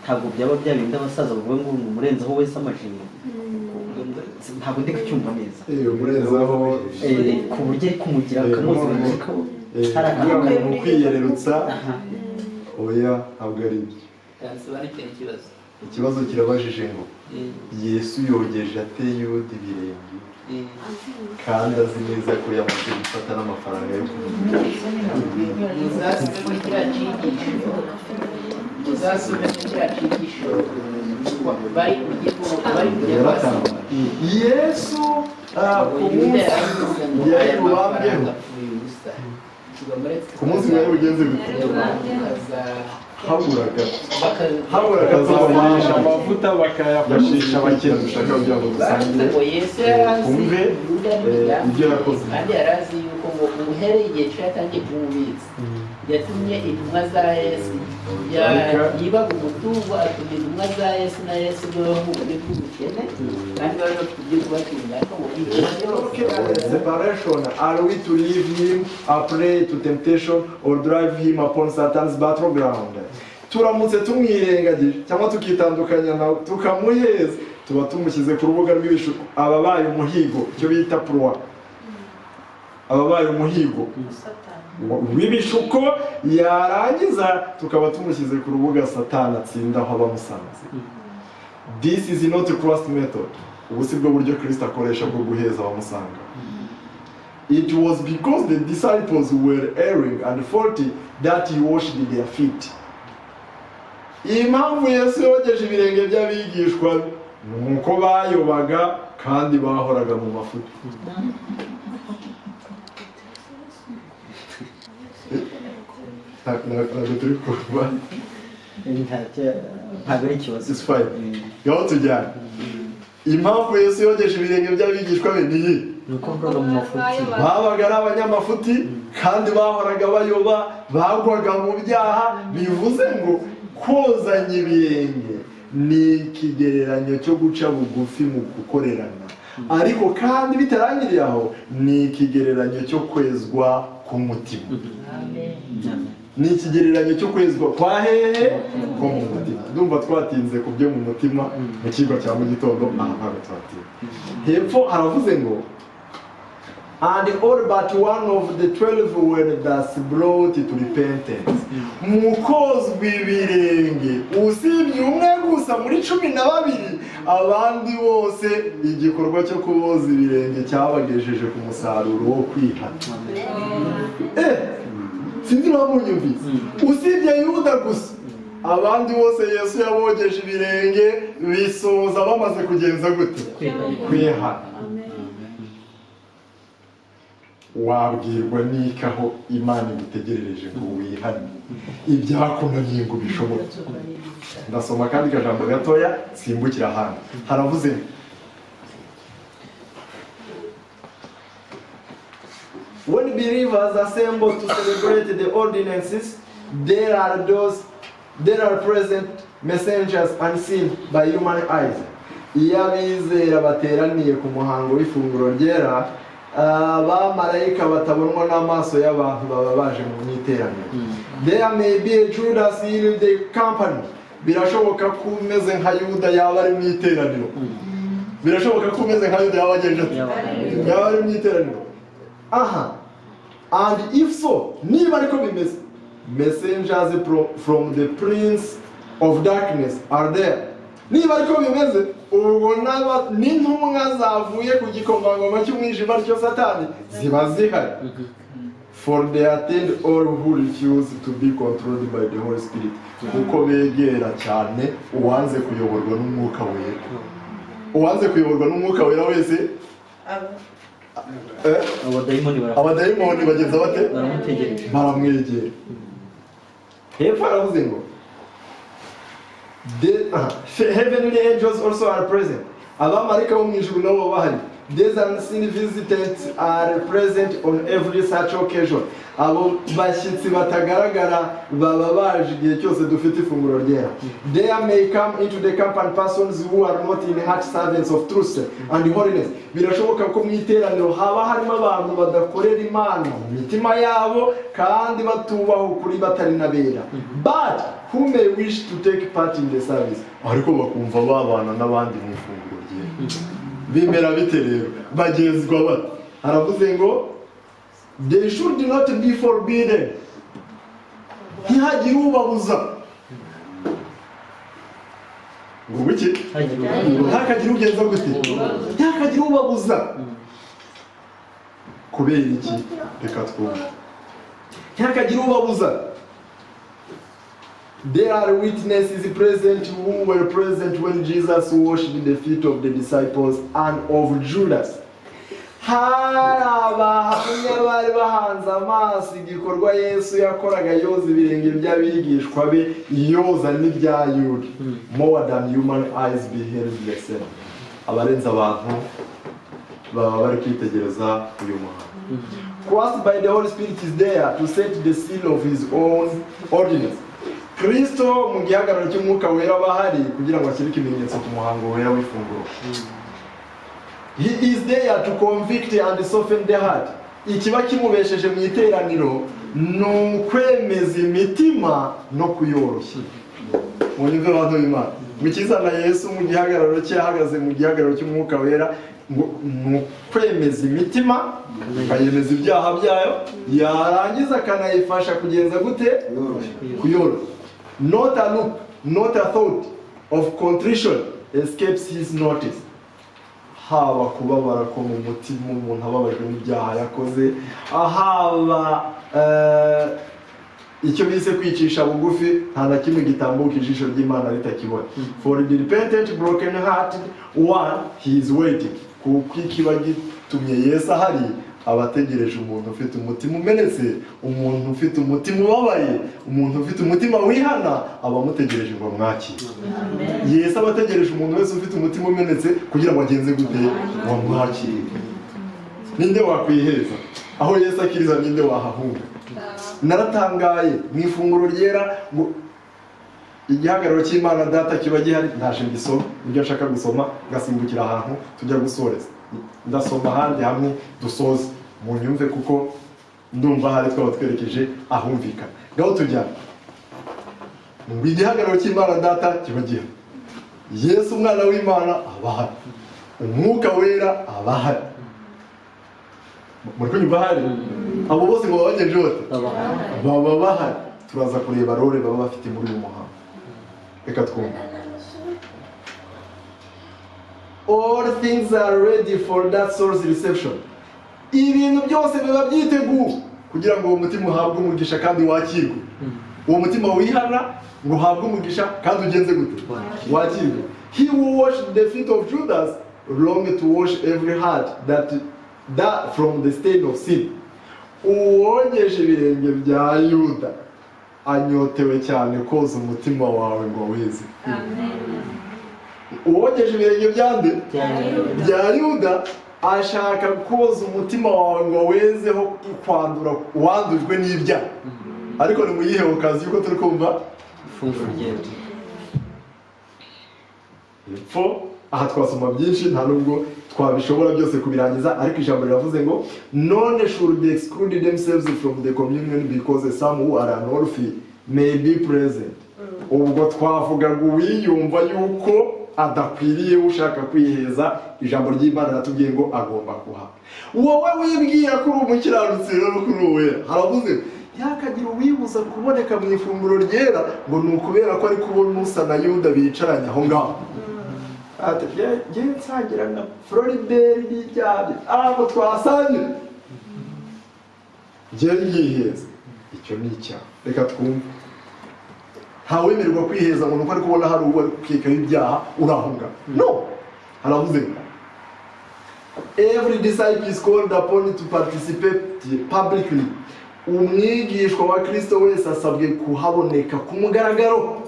D: ntabwo byaba byabindi abasaza bavuga ngo umurenzaho wese amajingo ntabwo ndi kucyumva neza
C: umurenzaho
D: ku buryo ari kumugira akamwoza ibirenge
C: hari akantu kwiyererutsa oya ntabwo ari ibyo ikibazo kirabajije ngo Yesu yogeje ate Yuda ibirenge kandi azi neza ko yamaze gufata n'amafaranga yo kumugura Yesu ku munsi yari bubambyeho ku munsi mwari ugenze gute haburaga azabasha amavuta bakayafashisha abakiriya dushaka kugira ngo dusangire kumve ibyo yakoze
G: kandi yarazi yuko ngo uhereye igihe cyo yatangiye kumubitsa yatumye intumwa za Yesu yibaga umutungo atuma intumwa za Yesu na Yesu niwe wahuye n'ubukene kandi bari bafite kubatinda ariko ngo
C: separation, are we to leave him a prey to temptation or drive him upon Satan's battleground? Turamutse tumwirengagije cyangwa tukitandukanya nawe tukamuheza tuba tumushyize ku rubuga rw'ibishuko ababaye umuhigo icyo bita proa ababaye umuhigo w'ibishuko yarangiza tukaba tumushyize ku rubuga Satani atsinda aho abamusanze. This is not a Christ method. Ubu si bwo buryo Kristo akoresha bwo guheza abamusanga. It was because the disciples were erring and faulty that he washed their feet. Impamvu Yesu yogeje ibirenge by'abigishwa nuko bayobaga kandi bahoraga mu mafuti.
D: ntabwo ari ikibazo.
C: It's fine. Gaho tujyane. Impamvu Yesu yogeje ibirenge by'abigishwa be ni iyi.
D: nuko bahoraga mu mafuti.
C: Babaga ari abanyamafuti kandi bahoraga bayoba bagwaga mu byaha. Bivuze ngo kozanya ibirenge ni ikigereranyo cyo guca bugufi mu gukorerana, ariko kandi bitarangiriye aho ni ikigereranyo cyo kwezwa k'umutima. Ni ikigereranyo cyo kwezwa kwa hehe ko mu mutima. Ndumva twatinze ku byo mu mutima mu kigo cya mu gitondo ntabwo twatinze. Hepfo haravuze ngo and all but one of the 12 were thus brought to repentance. Mukozwa ibirenge usibye umwe gusa muri 12 abandi bose igikorwa cyo kuboza ibirenge cyabagejeje ku musaruro wo kwihana. Sinzi namunyumvise usibye Yuda gusa abandi bose Yesu yabogeje ibirenge bisoza bamaze kugenza gute kwihana. Wabwirwa n'ikaho Imana igutegerereje ngo wihane ibyakunaniye ngo bishobore. Ndasoma kandi kajambo gatoya simbukira hano haravuze when believers assemble to celebrate the ordinances, there are present messengers unseen by human eyes. Iyo abizera bateraniye ku muhango w'ifunguro ryera, abamarayika batabonwa n'amaso y'abantu baba baje mu iteraniro. There may be a Judas in the company. Birashoboka ko umeze nka Yuda yaba ari mu iteraniro. Birashoboka ko umeze nka Yuda yaba agenje yaba ari mu iteraniro. Aha. And if so, niba ariko bimeze, messengers from the prince of darkness are there. Niba ariko bimeze, ubwo n'intumwa zavuye ku gikomangoma cy'umwijima cyo Satani ziba zihari. For they attend all who refuse to be controlled by the Holy Spirit. Kuko begera cyane uwanze kuyoborwa n'umwuka wera. Uwanze kuyoborwa n'umwuka wera wese abadayimoni bageza bate baramwegera. Hepfo aravuze ngo heavenly angels also are present. Abamarayika bo mu ijuru nabo bahari. These unseen visitants are present on every such occasion. Abo bashyitsi batagaragara baba baje igihe cyose dufite ifunguro ryera. There may come into the company persons who are not in heart servants of truth and holiness. Birashoboka ko mu iteraniro haba harimo abantu badakorera Imana imitima yabo kandi batubaho kuri batari nabera, but who may wish to take part in the service. Ariko bakumva babana n'abandi mu ifunguro ryera. Bimera bite rero bagezwa bate? Haravuze ngo they should not be forbidden. Ntihagire ubabuza. Ngo biki? Ntihakagire ugenza gute? Ntihakagire ubabuza. Kubera iki? Reka twumve. Ntihakagire ubabuza. There are witnesses present who were present when Jesus washed the feet of the disciples and of Judas. hari abahamya bari bahanze amaso igikorwa Yesu yakoraga yoza ibirenge by'abigishwa be, yoza n'ibya Yuda. More than human eyes beheld the scene. Abarenze abantu baba bari kwitegereza uyu muhango. Crossed by the Holy Spirit is there to set the seal of his own ordinance. Kristo mu gihagararo cy'umwuka wera bahari kugira ngo ashyire ikimenyetso ku muhango wera w'ifunguro. He is there to convict and soften the heart. Ikiba kimubesheje mu iteraniro ni ukwemeza imitima no kuyoroshya. Munyumve abantu b'Imana. Mukizana Yesu mu gihagararo cye, ahagaze mu gihagararo cy'umwuka wera, ngo ni ukwemeza imitima, akayemeza ibyaha byayo, yarangiza akanayifasha kugenza gute? Kuyoroshya. Not a look, not a thought of contrition escapes his notice. Haba kubabara ko mu mutima umuntu ababajwe n'ibyaha yakoze, ahaba icyo bise kwicisha bugufi, nta na kimwe gitambuka ijisho ry'Imana ritakibona. For the repentant broken hearted one he is waiting. Kuko ikiba gitumye Yesu ahari, abategereje umuntu ufite umutima umenetse, umuntu ufite umutima ubabaye, umuntu ufite umutima wihana, abamutegereje ngo mwakire. Yesu abategereje umuntu wese ufite umutima umenetse kugira ngo agenze gute? Ngo mwakire. Ninde wakwiheza? Aho Yesu akiriza ninde wahahunga? Naratangaye mu ifunguro ryera ngo igihagararo cy'Imana Data kiba gihari, ntaje ngisoma ibyo nshaka gusoma, ngasimbukira ahantu tujya gusoreza. Ndasoma ahandi hamwe dusoze mu nyumve kuko ndumva hari twaba twerekeje ahumvikana. Ngaho tujya mu igihagararo cy'Imana Data kiba gihari, Yesu umwana w'Imana abahari, umwuka wera abahari. Muri kunyumva hari abo bose ngo babagenje bate? Baba bahari. Turaza kureba role baba bafite muri uyu muhango. Reka twumve. All things are ready for that soul's reception. Ibintu byose biba byiteguye kugira ngo uwo mutima uhabwe umugisha kandi wakirwe. Uwo mutima wihana ngo uhabwe umugisha kandi ugenze gute? Wakirwe. He who washed the feet of Judas longed to wash every heart that from the stain of sin. Uwogeje ibirenge bya Yuda anyotewe cyane koza umutima wawe ngo wize. Uwogeje ibirenge byande bya Yuda ashaka koza umutima wawe ngo wezeho kwandura wandujwe n'ibyaha. Ariko ni mu yihe okazi yuko turi kumva
D: ifunguro ryera.
C: Aha twasoma byinshi nta nubwo twabishobora byose kubirangiza, ariko ijambo riravuze ngo none should they exclude themselves from the communion because some who are unworthy may be present. Ubwo twavugaga uwiyumva yuko adakwiriye ushaka kwiheza, ijambo ry'Imana ratubwiye ngo agomba kuha. Wowe wibwira ko uri umukiranutsi rero kuri uwera, haravuze yakagira uwibuza kuboneka mu ifunguro ryera ngo ni ukubera ko ari kubona Musa na Yuda bicaranye aho ngaho. Ati je nsangira na Floribert n'ibyaha abo twasangira. Je yiheza. Icyo ni icyaha. Reka twumve. Ntawemererwa kwiheza ngo nuko ari kubona hari uwo kwikaho ibyaha urahunga. No. Haravuze ngo every disciple is called upon to participate publicly. Umwigishwa wa Kristo wese asabwe kuhaboneka ku mugaragaro,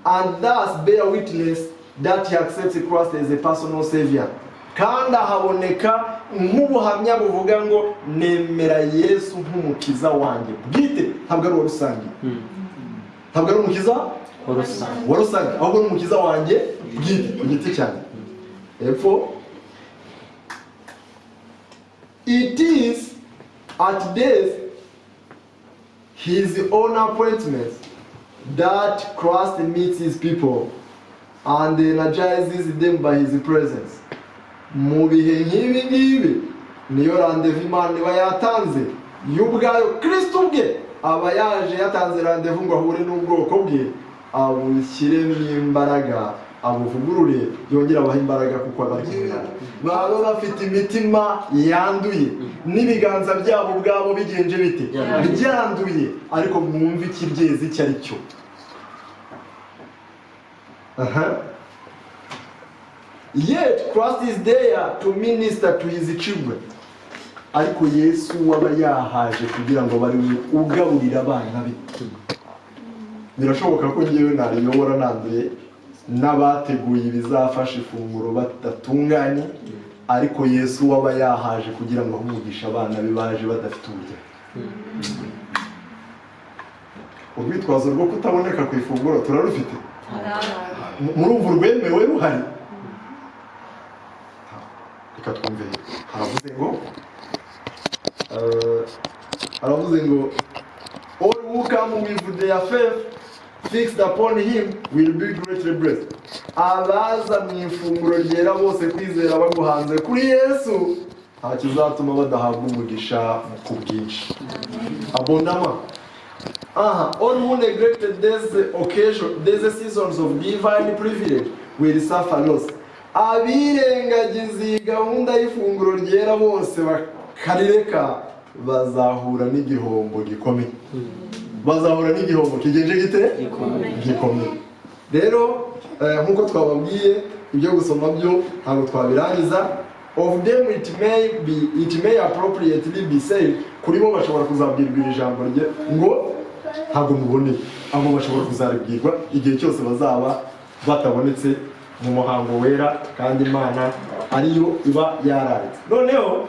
C: and thus bear witness that he accepts Christ as a personal savior. Kandi ahaboneka nk'ubuhamya buvuga ngo nemera Yesu nk'umukiza wanjye bwite, ntabwo ari uwa rusange. Ntabwo ari umukiza wa rusange, ahubwo ni umukiza wanjye bwite ku giti cyane. Therefore, it is at death his own appointment that Christ meets his people and energizes them by his presence. Mu bihe nk'ibi ngibi niyo rendezvous Imana iba yatanze y'ubwayo. Kristo ubwe aba yaje yatanze rendezvous ngo ahure n'ubwoko bwe, abushyiremo imbaraga, abuvugurure, yongera abaha imbaraga kuko abakenera. Baba bafite imitima yanduye n'ibiganza byabo ubwabo bigenje bite? Byanduye, ariko mwumve ikibyezi icyo ari cyo. Yet Christ is there to minister to his children. ariko Yesu waba yahaje kugira ngo bari ugaburira abana be. Birashoboka ko ngewe nariyobora nanduye n'abateguye ibizafasha ifunguro badatunganye, ariko Yesu waba yahaje kugira ngo ahumugishe abana be baje badafite uburyo. Urwitwazo rwo kutaboneka ku ifunguro turarufite, murumva urwemewe ruhari. Reka twumve. Haravuze ngo all who come with their faith fixed upon him will be greatly blessed. Abaza mu ifunguro ryera bose kwizera baguhanze kuri Yesu nta kizatuma badahabwa umugisha ku bwinshi. Abondama. All who neglected these seasons of divine privilege will suffer loss. Abirengagiza iyi gahunda y'ifunguro ryera bose bakarireka bazahura n'igihombo gikomeye. Bazahura n'igihombo kigenje gite? Gikomeye. Rero nkuko twababwiye ibyo gusoma byo ntabwo twabirangiza. Of them it may appropriately be said, kuri bo bashobora kuzabwirwa ijambo rye ngo ntabwo muboneye. Abo bashobora kuzaribwirwa igihe cyose bazaba batabonetse mu muhango wera kandi Imana ariyo iba yararitse. Noneho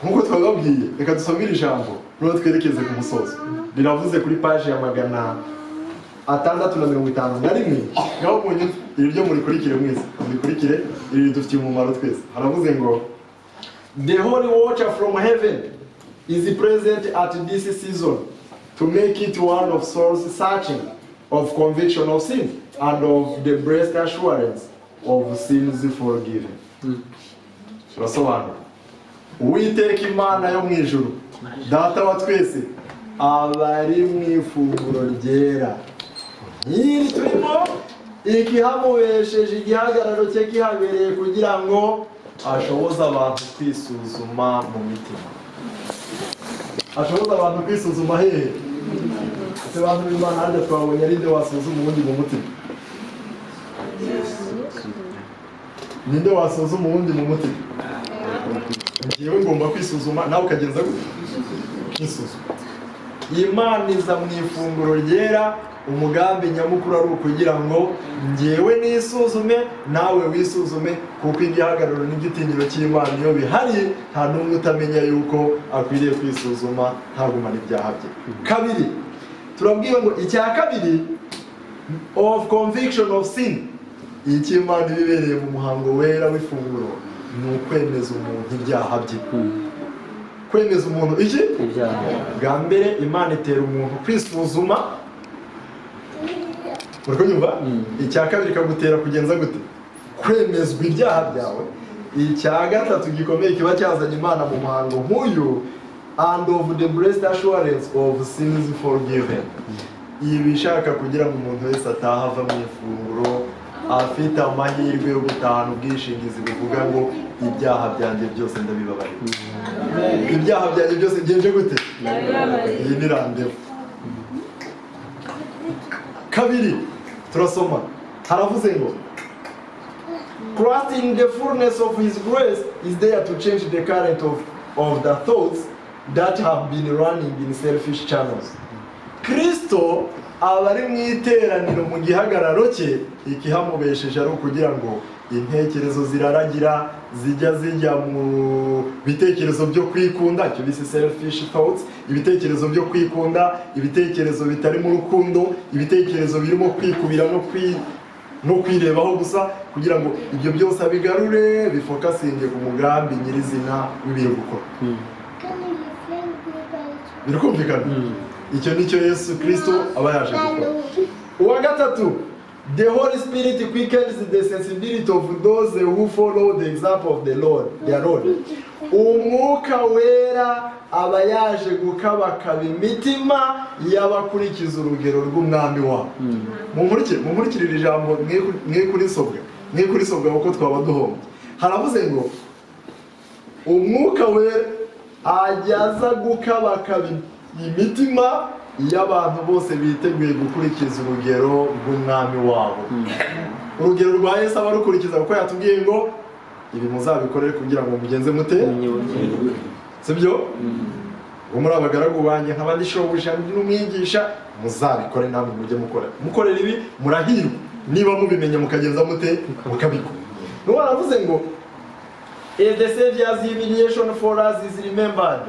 C: nkuko twababwiye, reka dusomere ijambo none twerekeze ku musozo. Riravuze kuri page ya 651. Ngaho munyu iri ryo murikurikire mwese, murikurikire iri dufitiye umumaro twese. Haravuze ngo the holy watcher from heaven is present at this season to make it one of soul's searching, of conviction of sin, and of the blessed assurance of sins forgiven. Turasobanura. Uwiteka Imana yo mu ijuru, Data wa twese, abari mu ifunguro ryera nyiri turimo, ikihamubesheje igihagararo cye kihabereye kugira ngo ashoboze abantu kwisuzuma mu mitima. Ashoboze abantu kwisuzuma hehe? Ese bantu b'Imana hande twabonye ari nde wasuzuma ubundi mu mutima? Ninde wasuzuma ubundi mu mutima? Ngewe ngomba kwisuzuma, nawe ukagenza gute? Kwisuzuma. Imana iza mu ifunguro ryera, umugambi nyamukuru ari ukugira ngo ngewe nisuzume nawe wisuzume, kuko igihagararo n'igitinyiro cy'Imana iyo bihari nta n'umwe utamenya yuko akwiriye kwisuzuma ntagumane ibyaha bye. Kabiri, turabwiye ngo icya kabiri, of conviction of sin. Iki Imana ibibereye mu muhango wera w'ifunguro ni ukwemeza umuntu ibyaha bye. Kwemeza umuntu iki? Ibyaha. Bwa mbere Imana itera umuntu kwisuzuma. Uriko nyumva? Icya kabiri kagutera kugenza gute? Kwemezwa ibyaha byawe. Icya gatatu gikomeye kiba cyazanye Imana mu muhango nk'uyu, and of the blessed assurance of sins forgiven. Ibi bishaka kugira ngo umuntu wese ataha ava mu ifunguro afite amahirwe yo gutahana ubwishingizi buvuga ngo ibyaha byanjye byose ndabibabarira. Ibyaha byanjye byose ngenje gute? Iyi ni randevu. Kabiri, turasoma. Haravuze ngo Christ in the fullness of his grace is there to change the current of the thoughts that have been running in selfish channels. Kristo abari mu iteraniro mu gihagararo cye, ikihamubesheje ari ukugira ngo intekerezo ziraragira zijya mu bitekerezo byo kwikunda, icyo bise selfish thoughts, ibitekerezo byo kwikunda, ibitekerezo bitari mu rukundo, ibitekerezo birimo kwikubira no kwirebaho gusa, kugira ngo ibyo byose abigarure bifokasinge ku mugambi nyirizina w'ibiri gukora. Birakumvikana? Icyo nicyo Yesu Kristo aba yaje gukora. Uwa gatatu, the Holy Spirit quickens the sensibility of those who follow the example of their Lord. Umwuka wera aba yaje gukabakaba imitima y'abakurikiza urugero rw'umwami wabo. Mumurikire iri jambo mwe kurisobwa kuko twaba duhombye. Haravuze ngo umwuka wera ajyaza gukabakaba imitima y'abantu bose biteguye gukurikiza urugero rw'umwami wabo. Urugero rwa Yesu aba rukurikiza kuko yatubwiye ngo ibi muzabikorere kugira ngo mugenze mute sibyo ngo muri abagaragu banjye nk'abandi shobuja n'umwigisha muzabikore namwe mujye mukorera ibi murahirwa niba mubimenye mukagenza mute mukabikora n'uwo aravuze ngo the Savior's humiliation for us is remembered.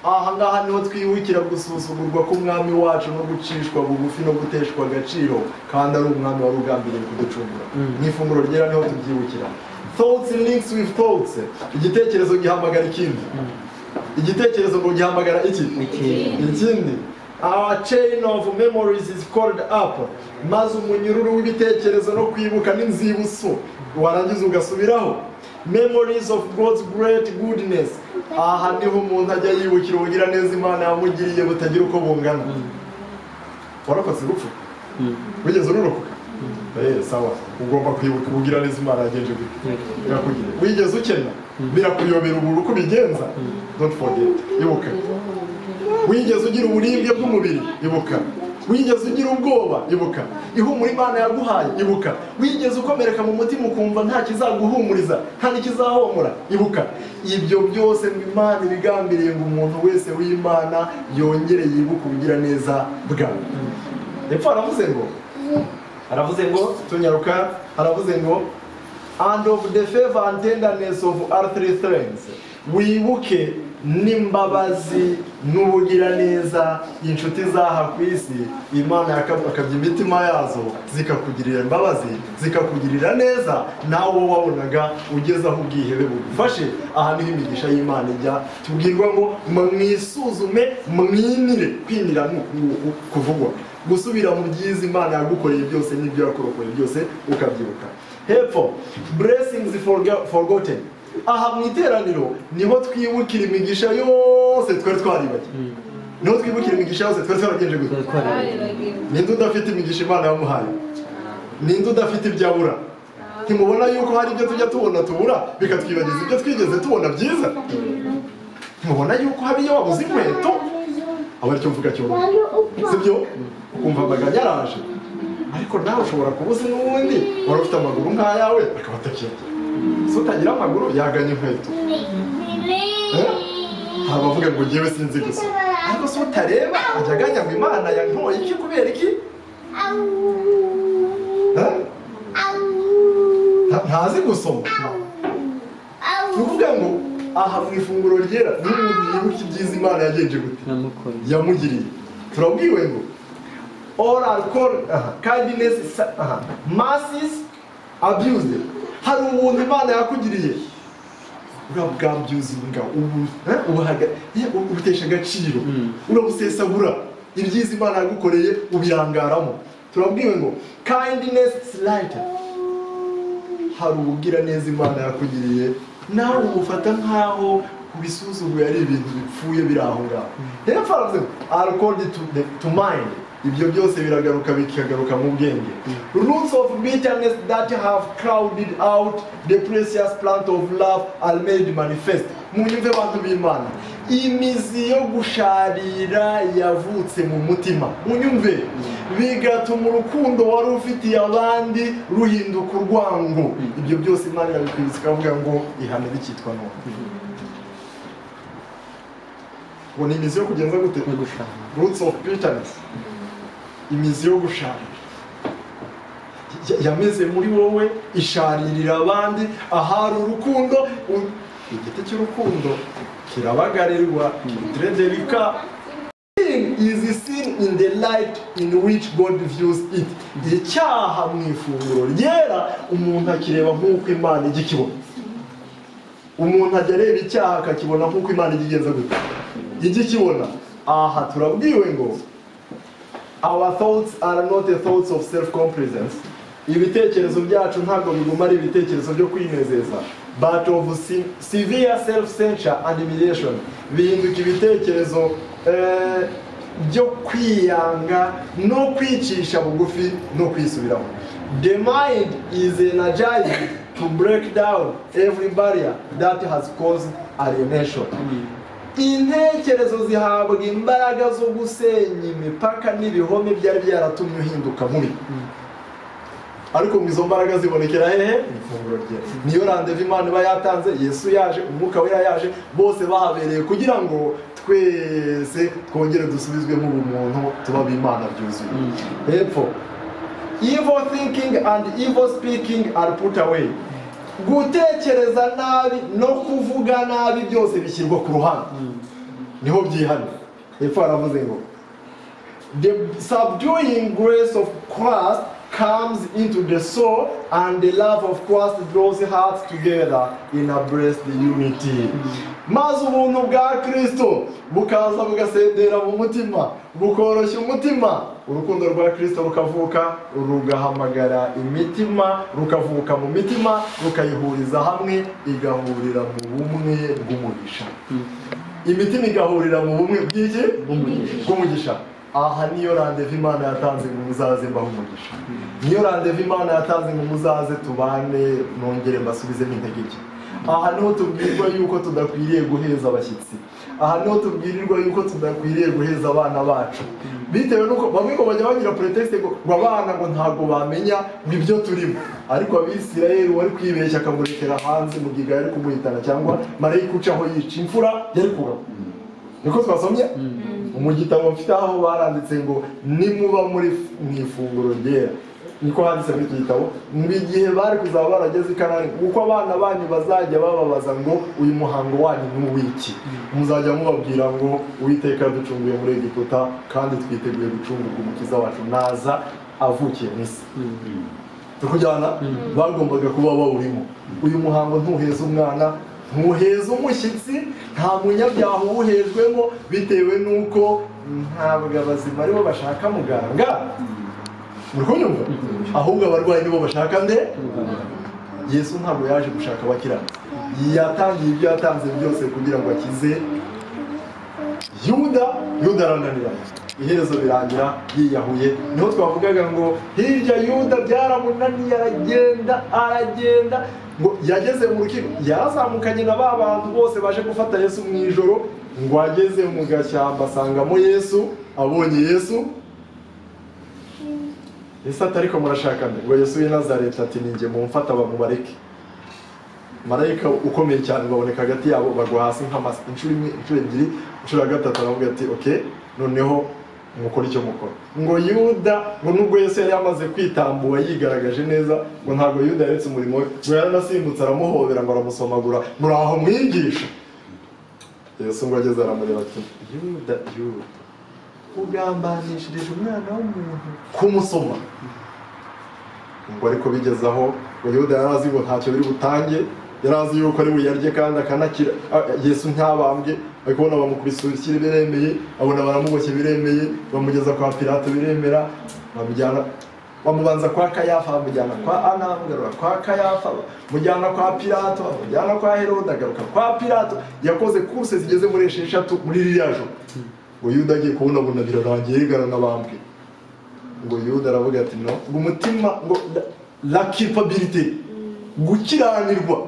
C: Aha ngaha niho twibukira gusuzugurwa k'umwami wacu no gucishwa bugufi no guteshwa agaciro kandi ari umwami wari ugambiriye kuducungura. Mu ifunguro ryera niho tubyibukira. Thoughts links with thoughts. Igitekerezo gihamagara ikindi. Igitekerezo ngo gihamagara iki? Ikindi. Our chain of memories is called up. Maze umunyururu w'ibitekerezo no kwibuka n'inzibuso warangiza ugasubiraho. Memories of God's great goodness. Aha niho umuntu ajya yibukira ubugira neza Imana yamugiriye butagira uko bungana. Warakotse gupfa? Wigeze ururokoka? Sawa. Ugomba kwibuka ubugira neza Imana yagenje gute. Birakugira. Wigeze ukena? Birakuyobera ubu uko bigenza. Don't forget. Ibuka. Wigeze ugira uburibwe bw'umubiri? Ibuka. Wigeze ugira ubwoba? Ibuka. Ihumura Imana yaguhaye? Ibuka. Wigeze ukomereka mu mutima ukumva nta kizaguhumuriza, nta n'ikizahomora? Ibuka. Ibyo byose ngo Imana ibigambiriye ngo umuntu wese w'Imana yongere yibuka ubugira neza bwawe. Epfo aravuze ngo tunyaruka, aravuze ngo and of the favor and tenderness of earthly things. Wibuke n'imbabazi n'ubugira neza inshuti zaha ku isi Imana yakabye imitima yazo zikakugirira imbabazi zikakugirira neza nawe wabonaga ugeze aho ubwihebe bugufashe. Aha niho imigisha y'Imana ijya tubwirwa ngo mwisuzume mwinire. Kwinira kuvugwa gusubira mu byiza Imana yagukoreye byose n'ibyo yakurokoye byose ukabyibuka. Hepfo blessings forgotten. Aha mu iteraniro niho twibukira imigisha yose twari twaribagiwe. Niho twibukira imigisha yose twari twaragenje gute. Ninde udafite imigisha Imana yamuhaye? Ninde udafite ibyo abura? Ntimubona yuko hari ibyo tujya tubura bikatwibagiza ibyo twigeze tubona byiza? Ntimubona yuko hari iyo wabuze inkweto aba aricyo mvuga cyoro, sibyo? Ukumva amaganya yaraje, ariko nawe ushobora kubuza n'ubundi wari ufite amaguru nk'ayawe akaba atakirya. So utagira amaguru yaganya inkweto. Haba avuga ngo ngewe sinzi gusa, ariko so utareba ajya aganya ngo Imana yantoye iki kubera iki? Ntazi gusoma. Nuvuga ngo aha mu ifunguro ryera n'umuntu yibuka ibyiza Imana yagenje gute yamugiriye. Turabwiwe ngo all are called kindness, mercies abused. Hari ubuntu Imana yakugiriye urabwabyuza ubutesha agaciro, urabusesagura. Ibyiza Imana yagukoreye ubirangaramo. Turabwiwe ngo kindness slight. Hari ubugira neza Imana yakugiriye nawe ubufata nkaho kubisuzuguye ari ibintu bipfuye biri aho ngaho. Hepfo aravuze are called to mind. Ibyo byose biragaruka bikagaruka mu bwenge. Roots of bitterness that have crowded out the precious plant of love are made manifest. Munyumve abantu b'Imana, imizi yo gusharira yavutse mu mutima. Munyumve bigatuma urukundo wari ufitiye abandi ruhinduka urwango. Ibyo byose Imana irabikwibutsa ikavuga ngo ihane bikitwa none. Ngo ni imizi yo kugenza gute? Roots of bitterness. Imizi yo gusharira yameze muri wowe isharirira abandi. Ahari urukundo, igiti cy'urukundo kirabagarirwa, kitrederika. Is seen in the light in which God views it. Icyaha mu ifunguro ryera umuntu akireba nk'uko Imana igikibona. Umuntu ajya areba icyaha akakibona nk'uko Imana igigenza gute igikibona. Aha turabwiwe ngo our thoughts are not the thoughts of self-complacence. Ibitekerezo byacu ntabwo biguma ari ibitekerezo byo kwinezeza, but of severe self-censure and humiliation. Bihinduka ibitekerezo byo kwiyanga no kwicisha bugufi no kwisubiraho. The mind is energized to break down every barrier that has caused alienation. Intekerezo zihabwa imbaraga zo gusenya imipaka n'ibihome byari byaratumye uhinduka mubi. ariko ngo izo mbaraga zibonekera hehe mu ifunguro rye. Niyo randevu Imana iba yatanze, Yesu yaje, umwuka wera yaje, bose bahabereye kugira ngo twese twongere dusubizwe mu bumuntu tuba b'Imana byuzuye. Hepfo, evil thinking and evil speaking are put away. Gutekereza nabi no kuvuga nabi byose bishyirwa ku ruhande, niho byihana. Hepfo haravuze ngo the subduing grace of Christ comes into the soul, and the love of Christ draws hearts together in a blessed unity. Maze ubuntu bwa Kristo bukaza bugasendera mu mutima, bukoroshya umutima, urukundo rwa Kristo rukavuka, rugahamagara imitima, rukavuka mu mitima, rukayihuriza hamwe, igahurira mu bumwe bw'umugisha. Imitima igahurira mu bumwe bw'iki? Bw'umugisha. Aha niyo randevu Imana yatanze ngo muzaze mbaho umugisha. Niyo randevu Imana yatanze ngo muzaze tubane, nongere mbasubizemo intege nke. Aha niho tubwirwa yuko tudakwiriye guheza abashyitsi. Aha niho tubwirirwa yuko tudakwiriye guheza abana bacu. Bitewe nuko bamwe ngo bajya bagira pretext ngo abana ngo ntago bamenya ibyo turimo. Ariko Abisirayeli wari kwibeshya akamurekera hanze mu giga yari kumuhitana, cyangwa marayika ucaho yica imfura yari kuba. Niko twasomye mu gitabo mfite aho baranditse ngo nimuba muri mu ifunguro ryera. Niko handitse muri iki gitabo, mu gihe bari kuzaba barageze i Kanani, uko abana banyu bazajya bababaza ngo uyu muhango wanyu ni uw'iki, muzajya mubabwira ngo Uwiteka yaducunguye muri Egiputa kandi twiteguye gucungurwa umukiza wacu naza avukiye mu isi. Tukujyana bagombaga kuba bawurimo. Uyu muhango ntuheza umwana, ntuheza umushyitsi, nta munyabyaha uwuhejwemo, bitewe nuko ntabwo abazima aribo bashaka muganga, muri kunyumva, ahubwo abarwayi nibo bashaka nde. Yesu ntabwo yaje gushaka abakiranutsi, yatangiye ibyo yatanze byose kugira ngo akize Yuda arananirana, iherezo birangira yiyahuye. Niho twavugaga ngo hirya Yuda byaramunaniye, aragenda ngo yageze mu rukiko, yarazamukanye na ba bantu bose baje gufata Yesu mu ijoro, ngo ageze mu gashyamba asangamo Yesu. Abonye Yesu ati ariko murashaka nde? Ngo Yesu w'i Nazareti ati ninjye, mumfata bamubareke. Marayika ukomeye cyane baboneka hagati yabo, bagwa hasi nk'amasi inshuro imwe, inshuro ebyiri, inshuro ya gatatu aravuga ati okay, noneho mukora icyo mukora. Ngo Yuda, ngo nubwo Yesu yari yamaze kwitambura yigaragaje neza, ngo ntabwo Yuda yaretse umurimo we, ngo yaranasimbutse aramuhobera ngo aramusomagura, muraho mwigisha. Yesu ngo ageze aramureba ati Yuda, ugambanishirije umwana w'umuntu kumusoma. Ngo ariko bigeze aho ngo Yuda yarazi ngo ntacyo biri butange, yarazi yuko ari buyarye kandi akanakira. Yesu ntabambwe, ariko bona bamukubise urukiri biremeye, abona baramuboshye biremeye, bamugeza kwa Pilato biremera, bamujyana, bamubanza kwa Kayafa, bamujyana kwa Ana, bamugarura kwa Kayafa, mujyana kwa Pilato, bamujyana kwa Herode, agaruka kwa Pilato. Yakoze kurse zigeze muri 6 muri ririya joro. Ngo Yuda agiye kubona birarangiye yigana n'abambwe. Ngo Yuda aravuga ati no, ngo umutima, ngo la culpabilité, gukiranirwa,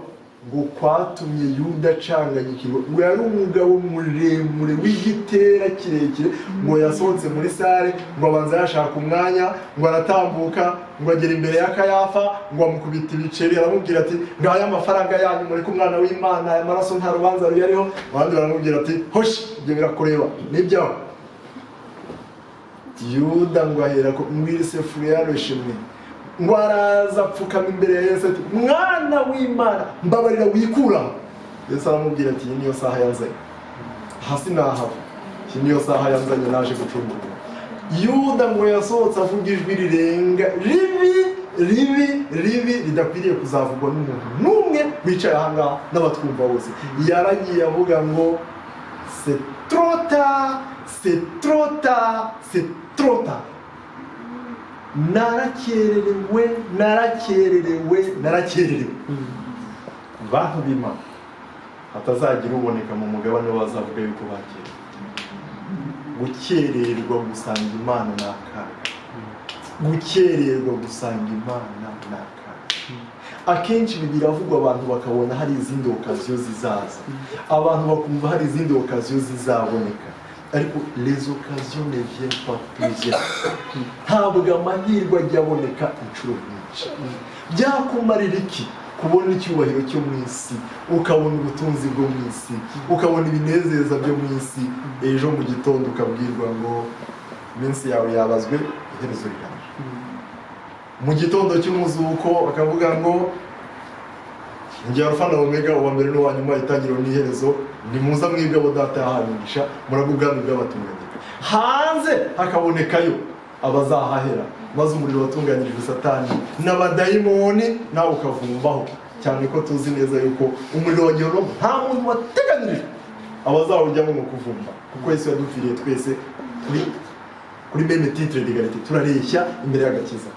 C: ngo kwatumye Yuda acanganyikirwa. Ngo yari umugabo muremure w'igitera kirekire, ngo yasohotse muri sare, ngo abanza yashaka umwanya, ngo aratambuka, ngo agera imbere ya Kayafa, ngo amukubita ibiceri, aramubwira ati ngaya amafaranga yanyu muri kumwana w'Imana, aya maraso nta rubanza ruyariho. Abandi baramubwira ati hoshi, ibyo birakureba n'ibyaho. Yuda ngo ahera ko mwise furiyareshimwe, ngo araza apfukama imbere ya Yesu ati mwana w'Imana mbabarira wikura. Yesu aramubwira ati iyi niyo saha yanzanye, hasi nahava, iyi niyo saha yanzanye, naje gucungurwa. Yuda ngo yasohotse avuga ijwi rirenga ribi ridakwiriye kuzavugwa n'umuntu n'umwe wicaye aha ngaha n'abatwumva bose. Yaragiye avuga ngo c'est trop tard, c'est trop tard, c'est trop tard. Narakererewe. Bantu b'Imana, hatazagira uboneka mu mugabane wazavuga yuko bakerewe. Gukererwa gusanga Imana n'akaga. Gukererwa gusanga Imana n'akaga. Akenshi biravugwa abantu bakabona hari izindi okaziyo zizaza, abantu bakumva hari izindi okaziyo zizaboneka, ariko les occasions ne viennent pas plusieurs. Ntabwo amahirwe ajya aboneka inshuro nyinshi. umugisha byakumarira iki kubona icyubahiro cyo mu isi ukabona ubutunzi bwo mu isi ukabona ibinezeza byo mu isi ejo mu gitondo ukabwirwa ngo iminsi yawe yabazwe iherezo riraje mu gitondo cy'umuzuko bakavuga ngo njye Alpha na Omega uwa mbere n'uwa nyuma itangiriro n'iherezo ni muza mwebwe abo data yahanisha murabwo ubwami bw'abatunganyijwe hanze hakabonekayo abazahahera maze umuriro watunganyirijwe satani n'abadayimoni nawe ukavumbaho cyane ko tuzi neza yuko umuriro wa Gehinomu nta muntu wateganirijwe abazawujyamo mu kuvumba kuko Yesu yadupfiriye twese kuri meme titre d'égalité turareshya imbere y'agakiza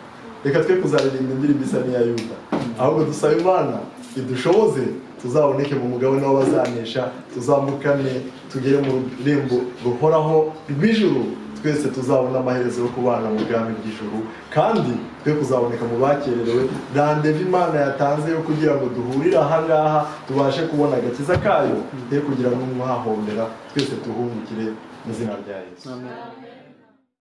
C: reka twe kuzaririmba indirimbo isa n'iya Yuda ahubwo dusaba Imana idushoboze tuzaboneke mu mugabane w'abazanesha tuzamukane tugere mu rurembo ruhoraho rw'ijuru twese tuzabona amaherezo yo kubana mu bwami bw'ijuru kandi twe kuzaboneka mu bakererewe randevu Imana yatanze yo kugira ngo duhurire ahangaha tubashe kubona agakiza kayo ye kugira ngo n'umwahombera twese tuhungukire mu izina rya Yesu.
D: Amen.